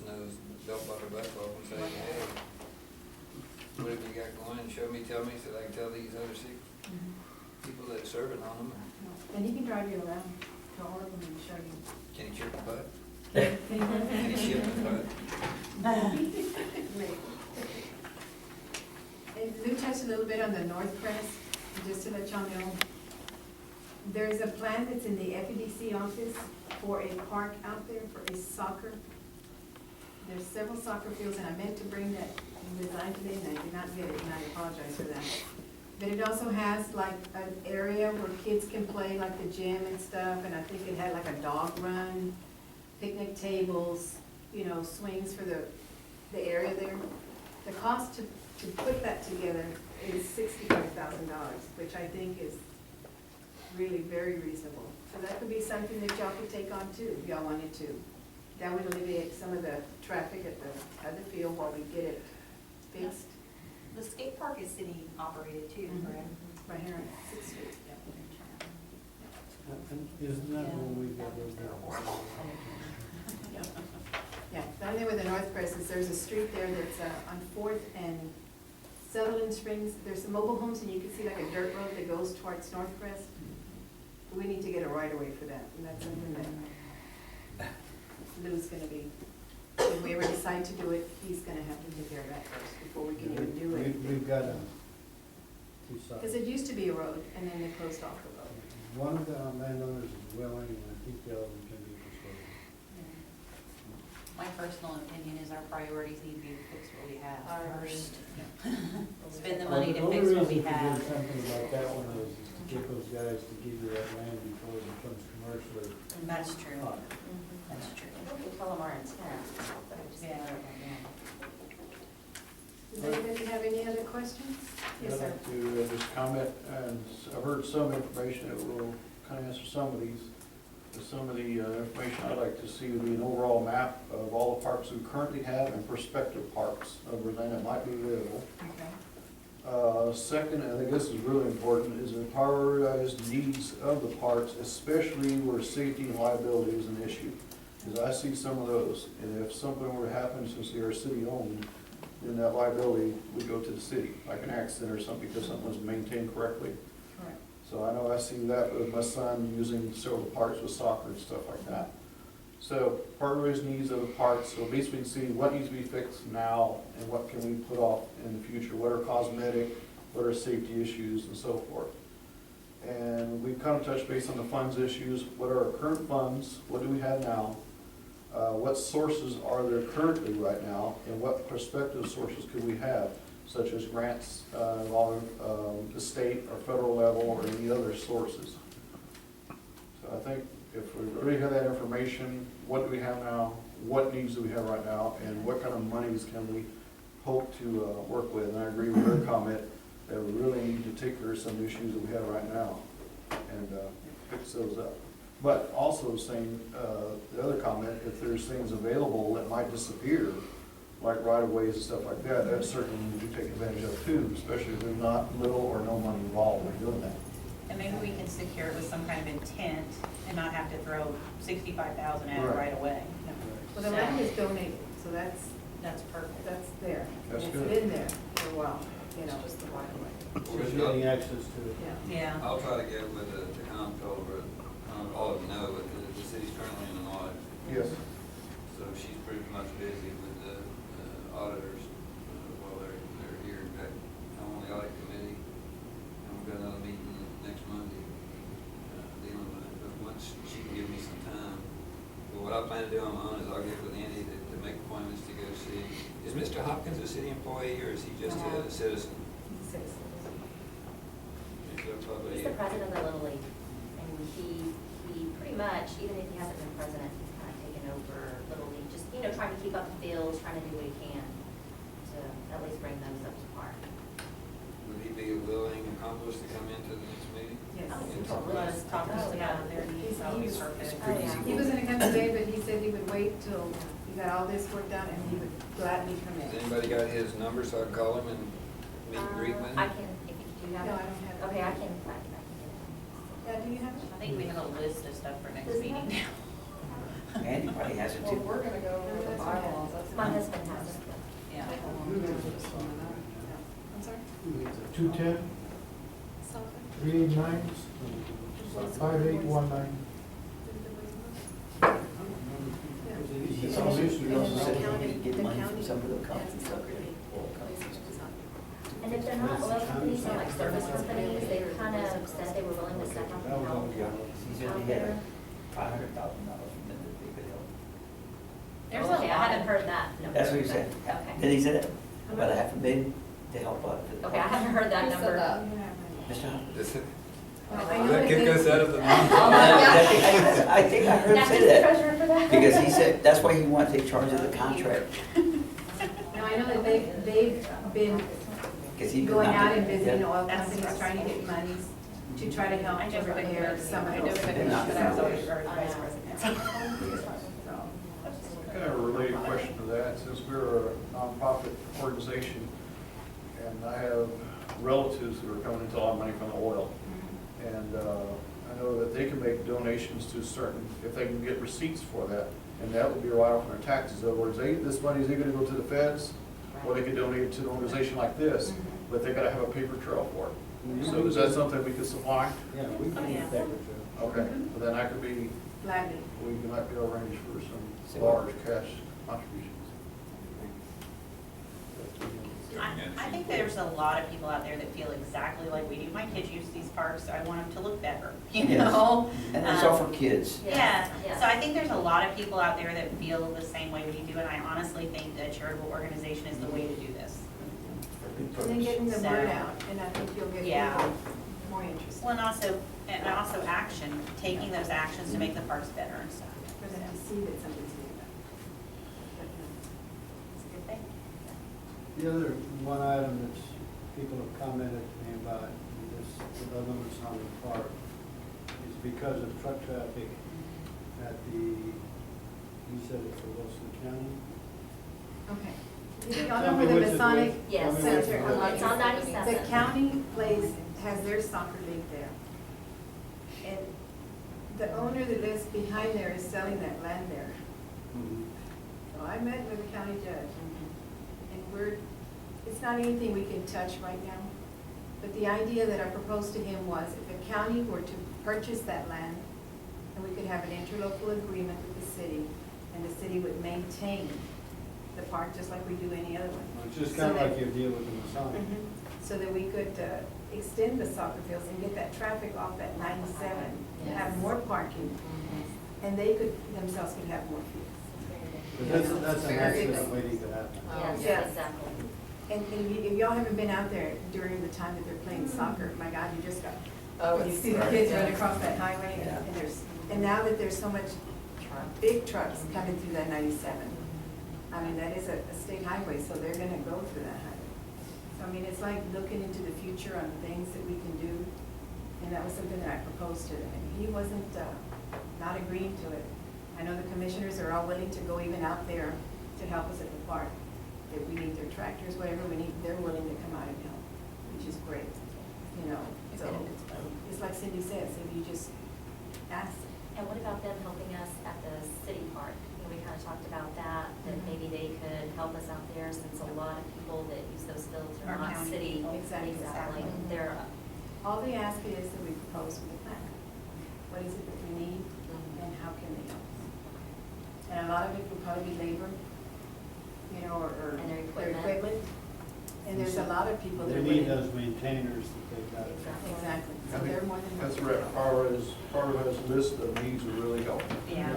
belt buckle, butt off and say, hey, what have you got going? Show me, tell me, so that I can tell these other 6 people that are serving on them. And he can drive you around to all of them and show you. Can he chip the butt? Can he ship the butt? And Lou touched a little bit on the North Crest, just to let y'all know. There's a plan that's in the FEDC office for a park out there for a soccer. There's several soccer fields, and I meant to bring that design today, and I did not get it, and I apologize for that. But it also has like an area where kids can play, like the gym and stuff, and I think it had like a dog run, picnic tables, you know, swings for the area there. The cost to put that together is $65,000, which I think is really very reasonable. So that could be something that y'all could take on too, if y'all wanted to. That would alleviate some of the traffic at the field while we get it fixed. The skate park is city operated too, correct? Right here on Sixth Street. And isn't that when we got those down? Yeah, down there with the North Crest is, there's a street there that's on Fourth and Sutherland Springs. There's some mobile homes, and you can see like a dirt road that goes towards North Crest. We need to get a right of way for that, and that's something that Lou's gonna be, if we ever decide to do it, he's gonna have to take care of that first before we can even do it. We've got two sides. Because it used to be a road, and then they closed off the road. One of the landowners is willing, and I think the other one can be persuaded. My personal opinion is our priorities need to be to fix what we have I agree. first. Spend the money to fix what we have. The only reason to do something like that one is to get those guys to give you that land before it becomes commercially That's true. hot. That's true. We tell them our intent, but I just Yeah. never went down. Does anybody have any other questions? Yes, I'd sir. like to just comment, and I've heard some information that will kind of answer some of these. But some of the information I'd like to see would be an overall map of all the parks we currently have and prospective parks of Roseanne that might be available. Second, I think this is really important, is to prioritize needs of the parks, especially where safety and liability is an issue. Because I see some of those, and if something were to happen, since they are city-owned, then that liability would go to the city, like an accident or something, because something was maintained correctly. Correct. So I know I see that with my son using several parks with soccer and stuff like that. So prioritize needs of the parks, so basically we can see what needs to be fixed now and what can we put off in the future, what are cosmetic, what are safety issues and so forth. And we've kind of touched base on the funds issues, what are our current funds, what do we have now? What sources are there currently right now, and what prospective sources could we have, such as grants along the state or federal level or any other sources. So I think if we already have that information, what do we have now, what needs do we have right now, and what kind of monies can we hope to work with? And I agree with her comment that we really need to take care of some issues that we have right now and fix those up. But also saying, the other comment, if there's things available that might disappear, like right-of-ways and stuff like that, that's certainly need to take advantage of too, especially if there's not little or no money involved in doing that. And maybe we can secure it with some kind of intent and not have to throw 65,000 at it Right. right away. Well, the land is donated, so that's perfect. that's there. That's It's good. been there for a while, you know. Just the right of way. Just getting access to it. Yeah. Yeah. I'll try to get with the comptroller, all of you know, but the city's currently in an audit. Yes. So she's pretty much busy with the auditors while they're here. In fact, I'm on the audit committee, and we've got another meeting next Monday dealing with it. But once she can give me some time, but what I plan to do on my own is I'll get with Andy to make appointments to go see. Is Mr. Hopkins a city employee or is he just a citizen? He's a citizen. He's the president of the Little League, and he pretty much, even if he hasn't been president, he's kind of taken over Little League, just, you know, trying to keep up the fields, trying to do what he can to at least bring those up to par. Would he be a willing accomplice to come into the next meeting? Yes. Let us talk to us about their needs. That would be perfect. Oh, yeah. He was gonna come today, but he said he would wait till he got all this worked out and he would gladly come Has in. anybody got his number so I can call him and meet and greet with him? I can, if you have No, it. I don't have it. Okay, I can get it. Yeah, do you have it? I think we have a list of stuff for next Does he meeting have- now. Andy probably has it Well, too. we're gonna go over the bylaws. That's My husband has it. Yeah. I'm sorry? 210, 389, 5819. He also said he could get The money from county some of the has a companies. secretary. And if they're not oil companies, they're like service companies, they kind of said they were willing to step up and help. He said he had $500,000 from them that they could help. There's a Okay, I lot haven't of, heard that. No. That's what he said. Okay. Then he said about $500,000 to help out. Okay, I haven't heard that Who said number. that? Mr. Hunt. Does it- Well, I Does know that kick they- us out of the meeting? I think I heard him That's say just the that. treasurer for that? Because he said, that's why he wanted to take charge of the contract. No, I know that they've been Because he going out and visiting Yeah. oil companies, trying to get monies to try to help I to never been repair there. some I of never those. been there, but I was always our vice president. So, Kind of a related question to that, since we're a nonprofit organization, and I have relatives who are coming into a lot of money from the oil, and I know that they can make donations to certain, if they can get receipts for that, and that would be right off their taxes. In other words, this money is either going to go to the feds, or they could donate it to an organization like this, but they got to have a paper trail for it. So is that something we could supply? Yeah, we can yeah. get that with you. Okay, well, then that could be, gladly. we might be arranged for some large cash contributions. During I think there's a lot of people out there that feel exactly like we do. My kids use these parks, so I want them to look better, you Yes. know? And it's all for kids. Yeah, Yes. so I think there's a lot of people out there that feel the same way we do, and I honestly think that charitable organization is the way to do this. And then getting the word out, and I think you'll get Yeah. people more interested. Well, and also action, taking those actions to make the parks better and stuff. For them to see that something's being done. It's a good thing. The other one item that people have commented to me about, and this, the limits on the park, is because of truck traffic at you said it's for Wilson County? Okay. Y'all Tell know me where which the is Masonic which. Yes. Tell me which Center, is which. It's on 97. the county has their soccer league there. And the owner that lives behind there is selling that land there. Mhm. So I met with the county judge, and it's not anything we can touch right now. But the idea that I proposed to him was if the county were to purchase that land, and we could have an interlocal agreement with the city, and the city would maintain the park just like we do any other one. Well, it's just So kind of that- like your deal with the Masonic. So that we could extend the soccer fields and get that traffic off at 97, have more parking, and they themselves could have more fields. But that's an excellent way to get at it. Yes, Yes. exactly. And if y'all haven't been out there during the time that they're playing soccer, my God, you just got, Oh, you it's see the great. kids run across that highway, Yeah. and now that there's so much big trucks coming through that 97, I mean, that is a state highway, so they're gonna go through that highway. So, I mean, it's like looking into the future on things that we can do, and that was something that I proposed to him, and he wasn't, not agreeing to it. I know the commissioners are all willing to go even out there to help us at the park. If we need their tractors, whatever we need, they're willing to come out and help, which is great, you know, so. It's like Cindy says, if you just ask. And what about them helping us at the city park? You know, we kind of talked about that, that maybe they could help us out there since a lot of people that use those fields are Are not county city. people. Exactly. Exactly. They're, All they ask is that we propose with a plan. What is it that we need and how can they help us? And a lot of it will probably be labor, you know, or And their their equipment. equipment. And there's a lot of people that They are need willing. those maintainers that they've got. Exactly, so I think they're more than. That's right, Carter has a list of needs that really help. Yeah.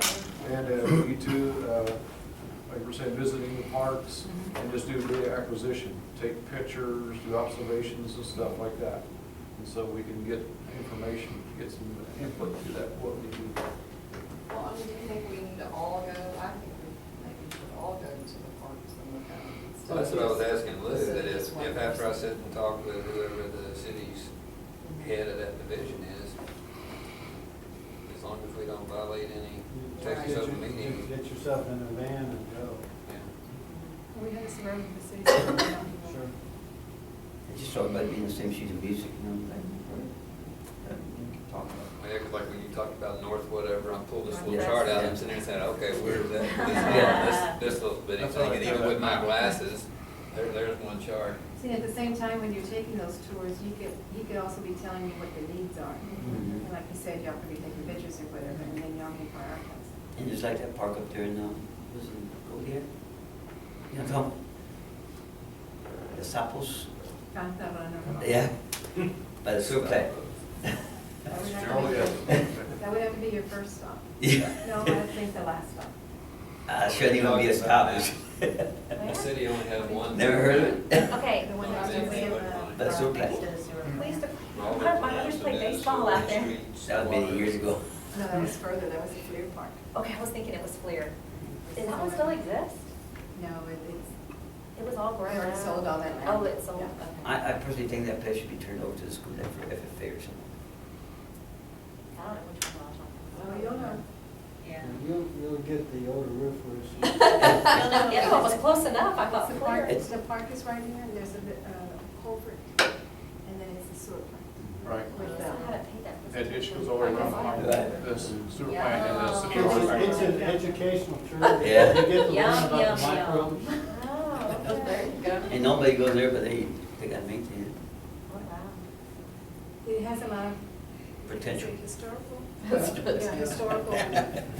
And we too, like we're saying, visiting the parks and just do data acquisition, take pictures, do observations and stuff like that. And so we can get information, get some input to that, what we do. Well, I mean, do you think we need to all go? I think we maybe should all go to the parks and look at them. Well, that's what I was asking Lou, that if after I sit and talk with whoever the city's head of that division is, as long as we don't violate any Texas Get open your- meeting. Get yourself in a van and go. Yeah. We had a suburban facility. Sure. Sure. It's just all about being the same sheet of music, you know, like, you can talk about. Yeah, 'cause like when you talked about north whatever, I pulled this little Yes. chart out, and I'm sitting there saying, okay, where's that? Yeah. This little bitty That's thing, what I and even thought. with my glasses, there's one chart. See, at the same time, when you're taking those tours, he could also be telling you what the needs are. Mhm. And like you said, y'all could be taking pictures or whatever, and then y'all can prioritize. And just like that park up there in, was it Goliad? You know, Tom? The Sapos? Found that one, I know. Yeah. By the sewer plant. That would have to Oh, be- yeah. That would have to be your first stop. Yeah. No, I think the last stop. Shouldn't even be a stop. The city only has one. Never heard of it? okay. The one No, that's they- in they the, look like- By the sewer plant. Next to the sewer. Please, All the my plants daughters and play then baseball out there. streets, That was many water. years ago. no, that was further, that was the Fleer Park. Okay, I was thinking it was Fleer. Does that one still exist? No, it's, It was all grown they already up. sold all that land. Oh, it's sold, Yeah. okay. I personally think that place should be turned over to the school like for FFA or something. I don't know which one I'm talking So about. you'll know. Yeah. You'll get the older roofers. Yeah, it was close enough, I thought The Fleer. park, the park is right here, and there's a bit, culvert, and then it's the sewer plant. Right. With, I haven't paid that. That ditch goes all the way around behind Right. this sewer plant and this. It's an educational tour. Yeah. You get to Yum, learn about yum, the microbes. Oh, okay. There you go. And nobody goes there, but they got to maintain Oh, wow. It has a lot of. Potential. Is it historical? Historical. Yeah, historical,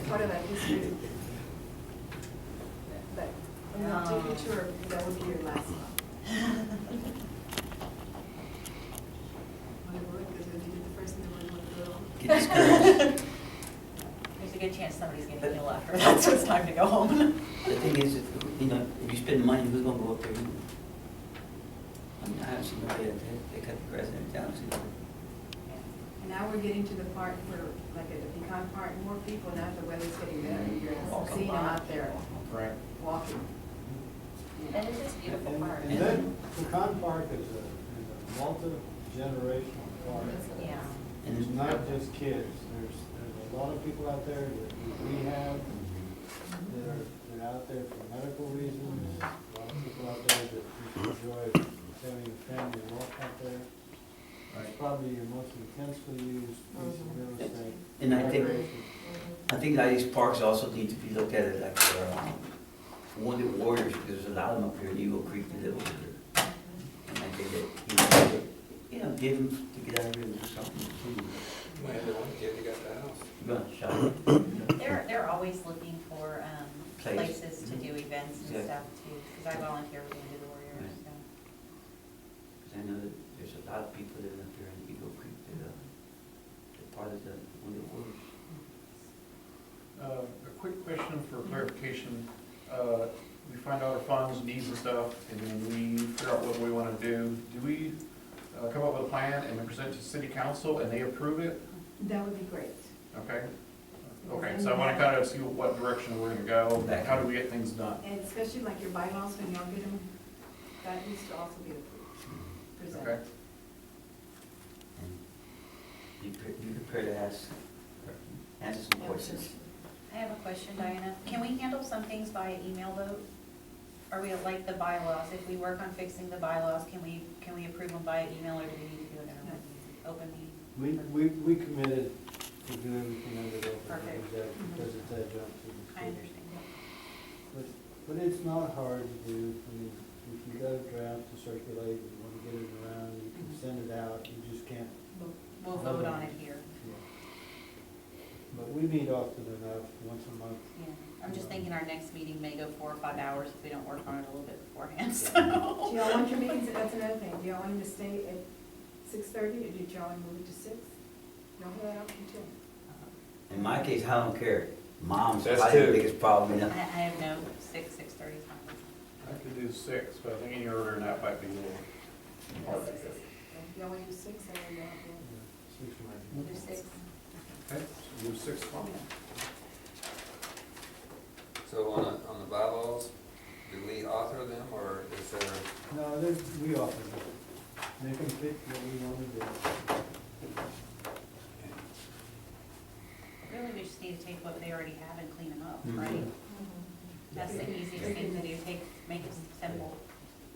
part of that history. But, I'll take you to, that would be your last stop. Well, it would, because when you did the first one, they wouldn't want to do it all. Get discouraged. There's a good chance somebody's getting ill after that, so it's time to go home. The thing is, you know, if you spend money, who's gonna go up there? I mean, I haven't seen nobody, they cut the grass every time, see. And now we're getting to the part where, like at the pecan part, more people, now the weather's getting better, you're seeing them out there Right. walking. And it's just a beautiful park. And then Pecan Park is a multi-generational park. Yeah. And It's not just kids, there's a lot of people out there that we have, that are out there for medical reasons. A lot of people out there that just enjoy having a family walk out there. It's probably your most intensely used piece of real estate. And I think, Recreation. I think that these parks also need to be looked at as like for wounded warriors, because there's a lot of them up here in Eagle Creek that live over there. And I think that, you know, give them to get out of here and do something. Man, the one kid that got the house. You gonna shop? They're always looking for Place. places to do events and Yeah. stuff too, because I volunteer with the Wounded Warriors, so. Because I know that there's a lot of people living up there in Eagle Creek that, that part of the wounded warriors. A quick question for clarification. We find out our funds, needs and stuff, and then we figure out what we want to do. Do we come up with a plan and then present it to city council and they approve it? That would be great. Okay? Okay, so I want to kind of see what direction we're going to go. How do we get things done? And especially like your bylaws, when y'all get them, that needs to also be approved, presented. Okay? And be prepared to answer some questions. I have a question, Diana. Can we handle some things via email vote? Are we like the bylaws? If we work on fixing the bylaws, can we approve them via email, or do we need to do it in an open meeting? We committed to do everything under the open Perfect. meetings act because it's adjunct to the I city. understand. But it's not hard to do. I mean, if you got a draft to circulate, you want to get it around, you can send it out, you just can't. We'll vote on it here. But we meet often enough, once a month. Yeah. I'm just thinking our next meeting may go 4 or 5 hours if we don't work on it a little bit beforehand, Do so. y'all want your meetings, that's another thing, do y'all want them to stay at 6:30, or did y'all want to move it to 6? Y'all have that option too. In my case, I don't care. Mom's That's probably the two. biggest problem, you I know? have no 6:30 time. I could do 6, but I think any earlier than that might be a little hard. Y'all want to do 6, or y'all want Six might to do 6? Okay, so do 6 o'clock. So on the bylaws, do we author them, or is there? No, we offer them. They can pick what we want to do. Really, we just need to take what they already have and clean them up, Mhm. right? Mm-hmm. That's the easiest thing to do, make it simple.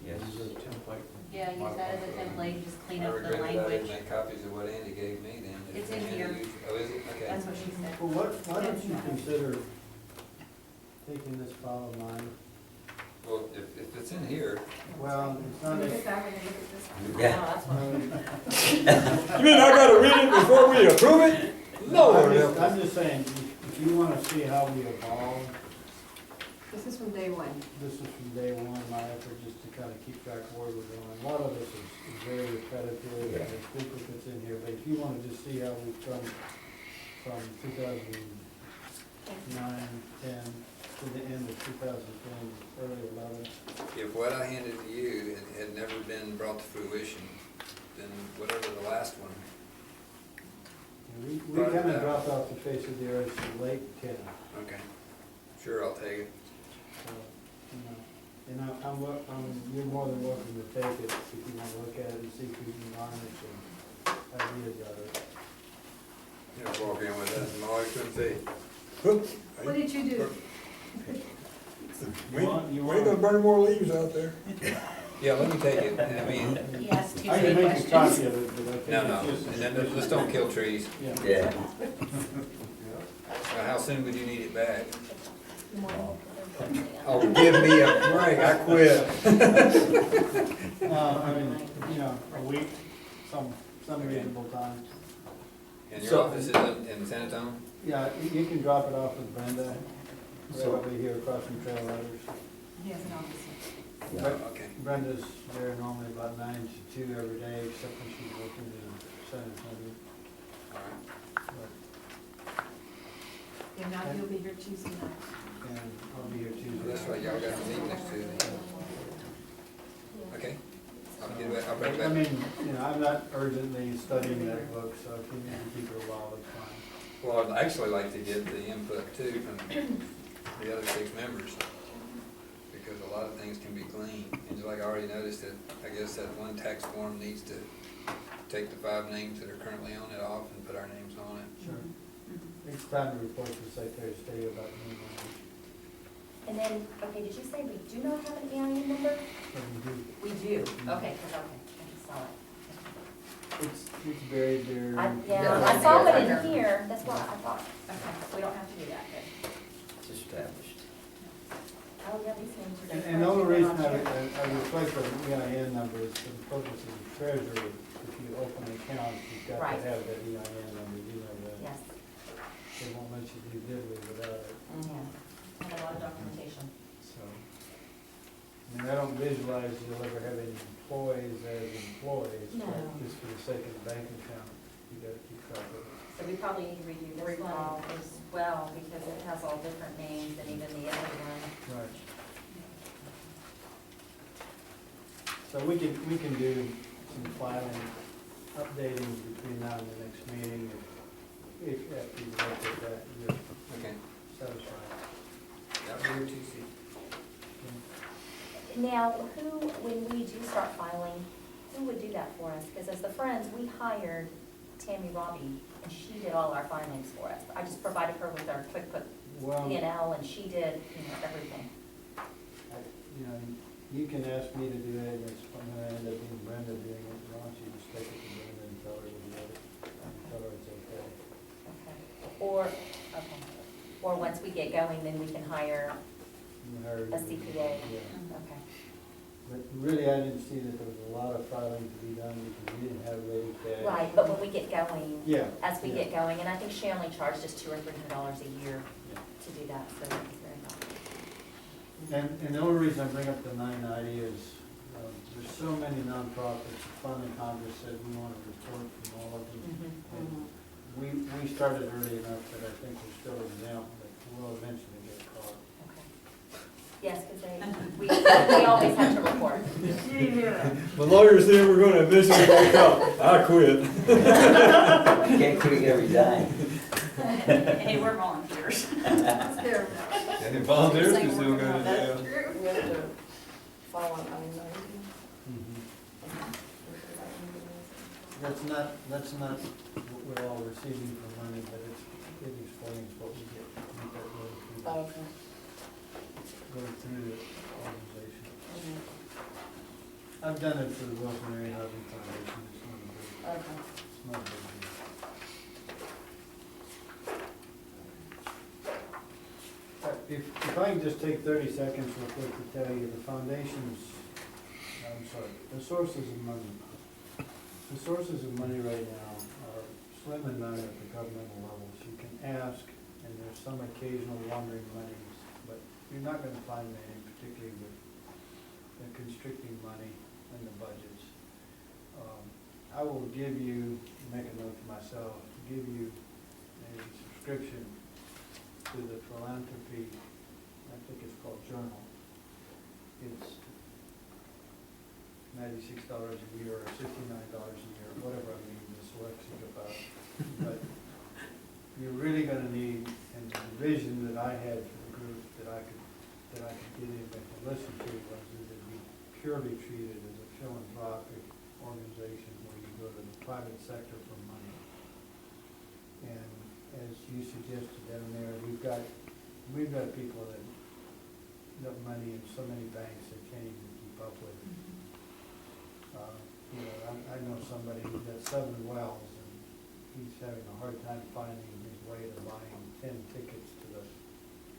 Yes. Use as a template. Yeah, use that as a template, just clean I up the regret that I language. didn't make copies of what Andy gave me then. It's in here. Oh, is it? Okay. That's what she said. Well, why don't you consider taking this file of mine? Well, if it's in here, Well, it's not. Look at that one and look at this one. Yeah. Oh, that's what. You mean I gotta read it before we approve it? No, I'm just saying, if you want to see how we evolve, This is from day one. this is from day one, my effort just to kind of keep track of where we're going. A lot of this is very repetitive, and there's duplicates in here, but if you want to just see how we've come from 2009, 10 to the end of 2010, early 11. if what I handed to you had never been brought to fruition, then whatever the last one, We kind of dropped off the face of the earth in late 10. okay, sure, I'll take it. So, you know, and you're more than welcome to take it if you want to look at it and see if we can garner some ideas out of it. You know, walk in with that, and all I couldn't see. What did you do? We ain't gonna burn more leaves out there. Yeah, let me take it, I mean, He asked too I many can make a questions. copy of it, but I think no, it's just. and then let's don't kill trees. Yeah. Yeah. How soon would you need it back? Yeah. Oh, give me a break, I quit. I mean, you know, a week, some reasonable time. And your So- office is in San Antonio? Yeah, you can drop it off with Brenda, right over here across from Trail Riders. He has an office. Oh, okay. Brenda's there normally about 9 to 2 every day, except when she's working in San Antonio. All right. But- And now you'll be here Tuesday night. And I'll be here Tuesday. That's right, y'all got the meeting next Tuesday. Okay. I'll get back, I'll bring it I back. mean, you know, I'm not urgently studying that book, so if you need to keep it a while, it's fine. Well, I'd actually like to get the input too from the other 6 members, because a lot of things can be gleaned. And just like I already noticed that, I guess that one tax form needs to take the 5 names that are currently on it off and put our names on it. Sure. It's time to report to the Secretary of State about me. And then, okay, did you say we do not have an EIN number? But we do. We do, okay, I just saw it. It's buried there. Yeah, I saw it in here, that's what I thought. Okay, we don't have to do that, good. It's established. Oh, yeah, these names are. And the only reason I reflect on EIN numbers for the purpose of the treasurer, if you open an account, you've got Right. to have that EIN number, you know that. Yes, They won't let you do diddly without it, yeah, and a lot of documentation. so. I mean, I don't visualize you'll ever have any employees as employees, No. but just for the sake of the bank account, you gotta keep track of it. So we probably need to redo this one as well, because it has all different names and even the other one. Right. So we can do some filing, updating between now and the next meeting, if after you look at that, you're Okay. satisfied. Y'all be here Tuesday. Now, when we do start filing, who would do that for us? Because as the Friends, we hired Tammy Robbie, and she did all our filings for us. I just provided her with our QuickBook Well, P&L, and she did, everything. you know, you can ask me to do it, and it's gonna end up being Brenda doing it. Why don't you just take it to Brenda and tell her to do it? Tell her it's okay. Okay. Or once we get going, then we can hire You hire- a CPA. Yeah. Okay. But really, I didn't see that there was a lot of filing to be done because we didn't have ready cash. Right, but when we get going, Yeah. as we yeah, get going, and I think she only charged us $200 or $300 a year yeah. to do that, so it was very helpful. And the only reason I bring up the 990 is, there's so many nonprofits, the fund in Congress said we want a report from all of them. And we started early enough that I think we're still exempt, but we'll eventually get caught. Okay. Yes, because we always have to report. The lawyer said we're gonna eventually wake up. I quit. You can't quit every time. Hey, we're volunteers. And the volunteers can still go to jail. We have to file on I-90. That's not what we're all receiving for money, but it explains what we get, Oh, okay. going through the organization. I've done it for the Wilson Area Housing Foundation, Okay. it's not a big deal. If I can just take 30 seconds real quick to tell you, the the sources of money. The sources of money right now are slim and none at the governmental levels. You can ask, and there's some occasional wandering monies, but you're not gonna find many, particularly with the constricting money in the budgets. I will give you, make a note to myself, give you a subscription to the philanthropy, I think it's called Journal. It's $96 a year or $69 a year, whatever I'm being dyslexic about. But you're really gonna need, and the vision that I had for the group that I could get in and listen to was that it'd be purely treated as a philanthropic organization where you go to the private sector for money. And as you suggested down there, we've got people that have money in so many banks they can't even keep up with it. I know somebody who's got 7 wells, and he's having a hard time finding his way to buying 10 tickets to the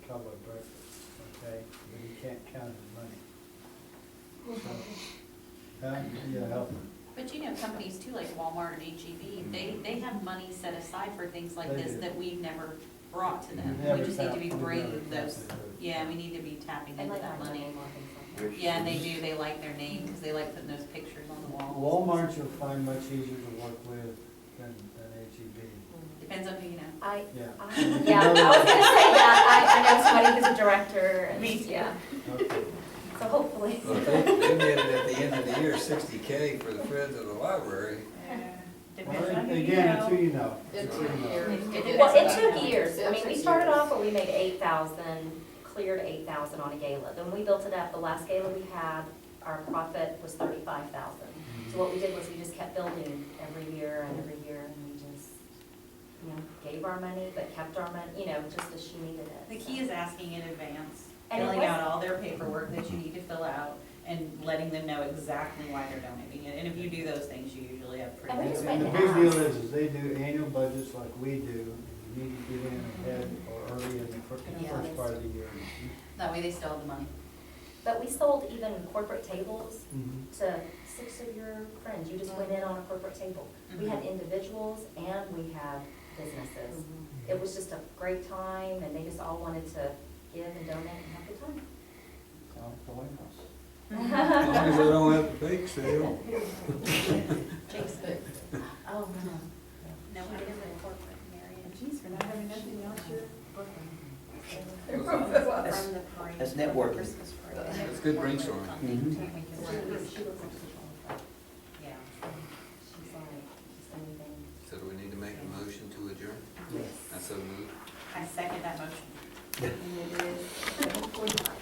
Cowboy Breakfast, okay? But he can't count his money. So, yeah, help him. But you know, companies too, like Walmart and HEB, they have money set aside for things like They this do. that we've never brought to them. Never We just need to be tap- we never bringing tap those, into it. yeah, we need to be tapping And into like that our money. name or things like that. There's Yeah, and they do, they like their name, because they like putting those pictures on the wall. Walmart you'll find much easier to work with than H-E-B. Depends on who you know. Yeah. Yeah, I was gonna say that, I know somebody who's a director, and, Me too. yeah, Okay. so hopefully. Well, they made it at the end of the year, 60K for the Friends of the Library. Depends Well, on who you again, it's who know. you know. It It's who you took know. years. Well, it took years, I mean, we started off where we made 8,000, cleared 8,000 on a gala. Then we built it up, the last gala we had, our profit was 35,000. So what we did was we just kept building every year, and we just, gave our money, but kept our money, just as she needed it. The key is asking in advance, And it filling was- out all their paperwork that you need to fill out, and letting them know exactly why they're donating it. And if you do those things, you usually have pretty And we good. just And the went big and deal asked. is they do annual budgets like we do. You need to get in ahead or early in the Yeah. first part of the year. That way they still have the money. But we sold even corporate tables Mhm. to 6 of your friends. You just went in on a corporate table. We had individuals and we had businesses. It was just a great time, and they just all wanted to give and donate and have a good time. So, the White House. As long as they don't have the bake sale. Jason. Oh, no. No, I didn't report for Marion. Geez, for not having nothing else, you're. From the parade. That's networking. Christmas parade. It's good brainstorming. Mhm. She looks like she's on Yeah. She's like, just anything. So do we need to make a motion to adjourn? Yes. I so moved. I second that motion. And it is 7:45.